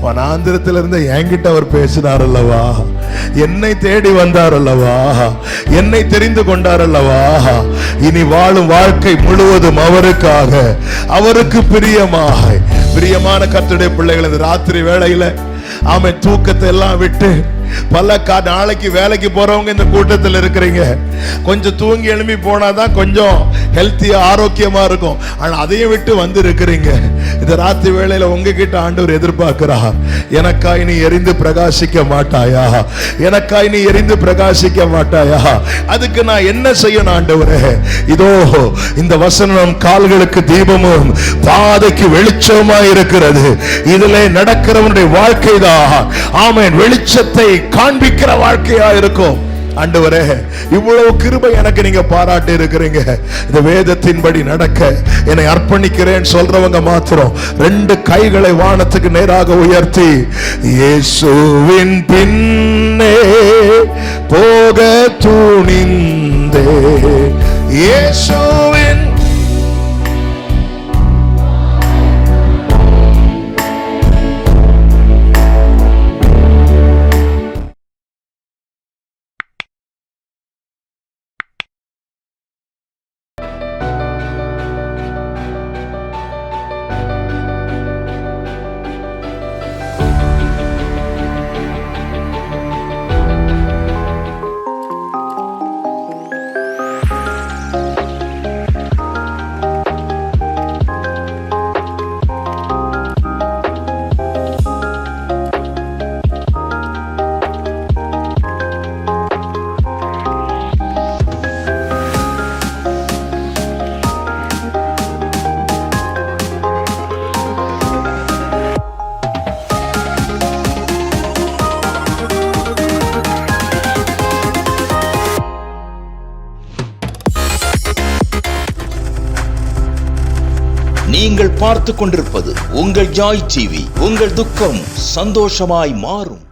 வனாந்திரத்துல இருந்த என்கிட்ட அவர் பேசினார் அல்லவா, என்னை தேடி வந்தார் அல்லவா, என்னை தெரிந்து கொண்டார் அல்லவா, இனி வாழும் வாழ்க்கை முழுவதும் அவருக்காக, அவருக்கு பிரியமாய். பிரியமான கர்த்தருடைய பிள்ளைகள், இந்த ராத்திரி வேளையில ஆமென், தூக்கத்தை எல்லாம் விட்டு பல நாளைக்கு வேலைக்கு போறவங்க இந்த கூட்டத்தில் இருக்கிறீங்க. கொஞ்சம் தூங்கி எழும்பி போனாதான் கொஞ்சம் ஹெல்த்தியா ஆரோக்கியமா இருக்கும். ஆனா அதையும் விட்டு வந்து இருக்கிறீங்க. இந்த ராத்திரி வேளையில உங்ககிட்ட ஆண்டவர் எதிர்பார்க்கிறார், எனக்காய் நீ எரிந்து பிரகாசிக்க மாட்டாயா, எனக்காய் நீ எரிந்து பிரகாசிக்க மாட்டாயா? அதுக்கு நான் என்ன செய்யணும் ஆண்டவரே? இதோ இந்த வசனம் கால்களுக்கு தீபமும் பாதைக்கு வெளிச்சமா இருக்கிறது. இதிலே நடக்கிறவனுடைய வாழ்க்கை தான் ஆமென் வெளிச்சத்தை காண்பிக்கிற வாழ்க்கையா இருக்கும். ஆண்டவரே, இவ்வளவு கிருபை எனக்கு நீங்க பாராட்டி இருக்கிறீங்க. இந்த வேதத்தின்படி நடக்க என்னை அர்ப்பணிக்கிறேன் சொல்றவங்க மாத்திரம் 2 கைகளை வானத்துக்கு நேராக உயர்த்தி, இயேசுவின் பின்னே போக துணிந்தே, இயேசுவின் நீங்கள் பார்த்து கொண்டிருப்பது உங்கள் ஜாய் டிவி. உங்கள் துக்கம் சந்தோஷமாய் மாறும்.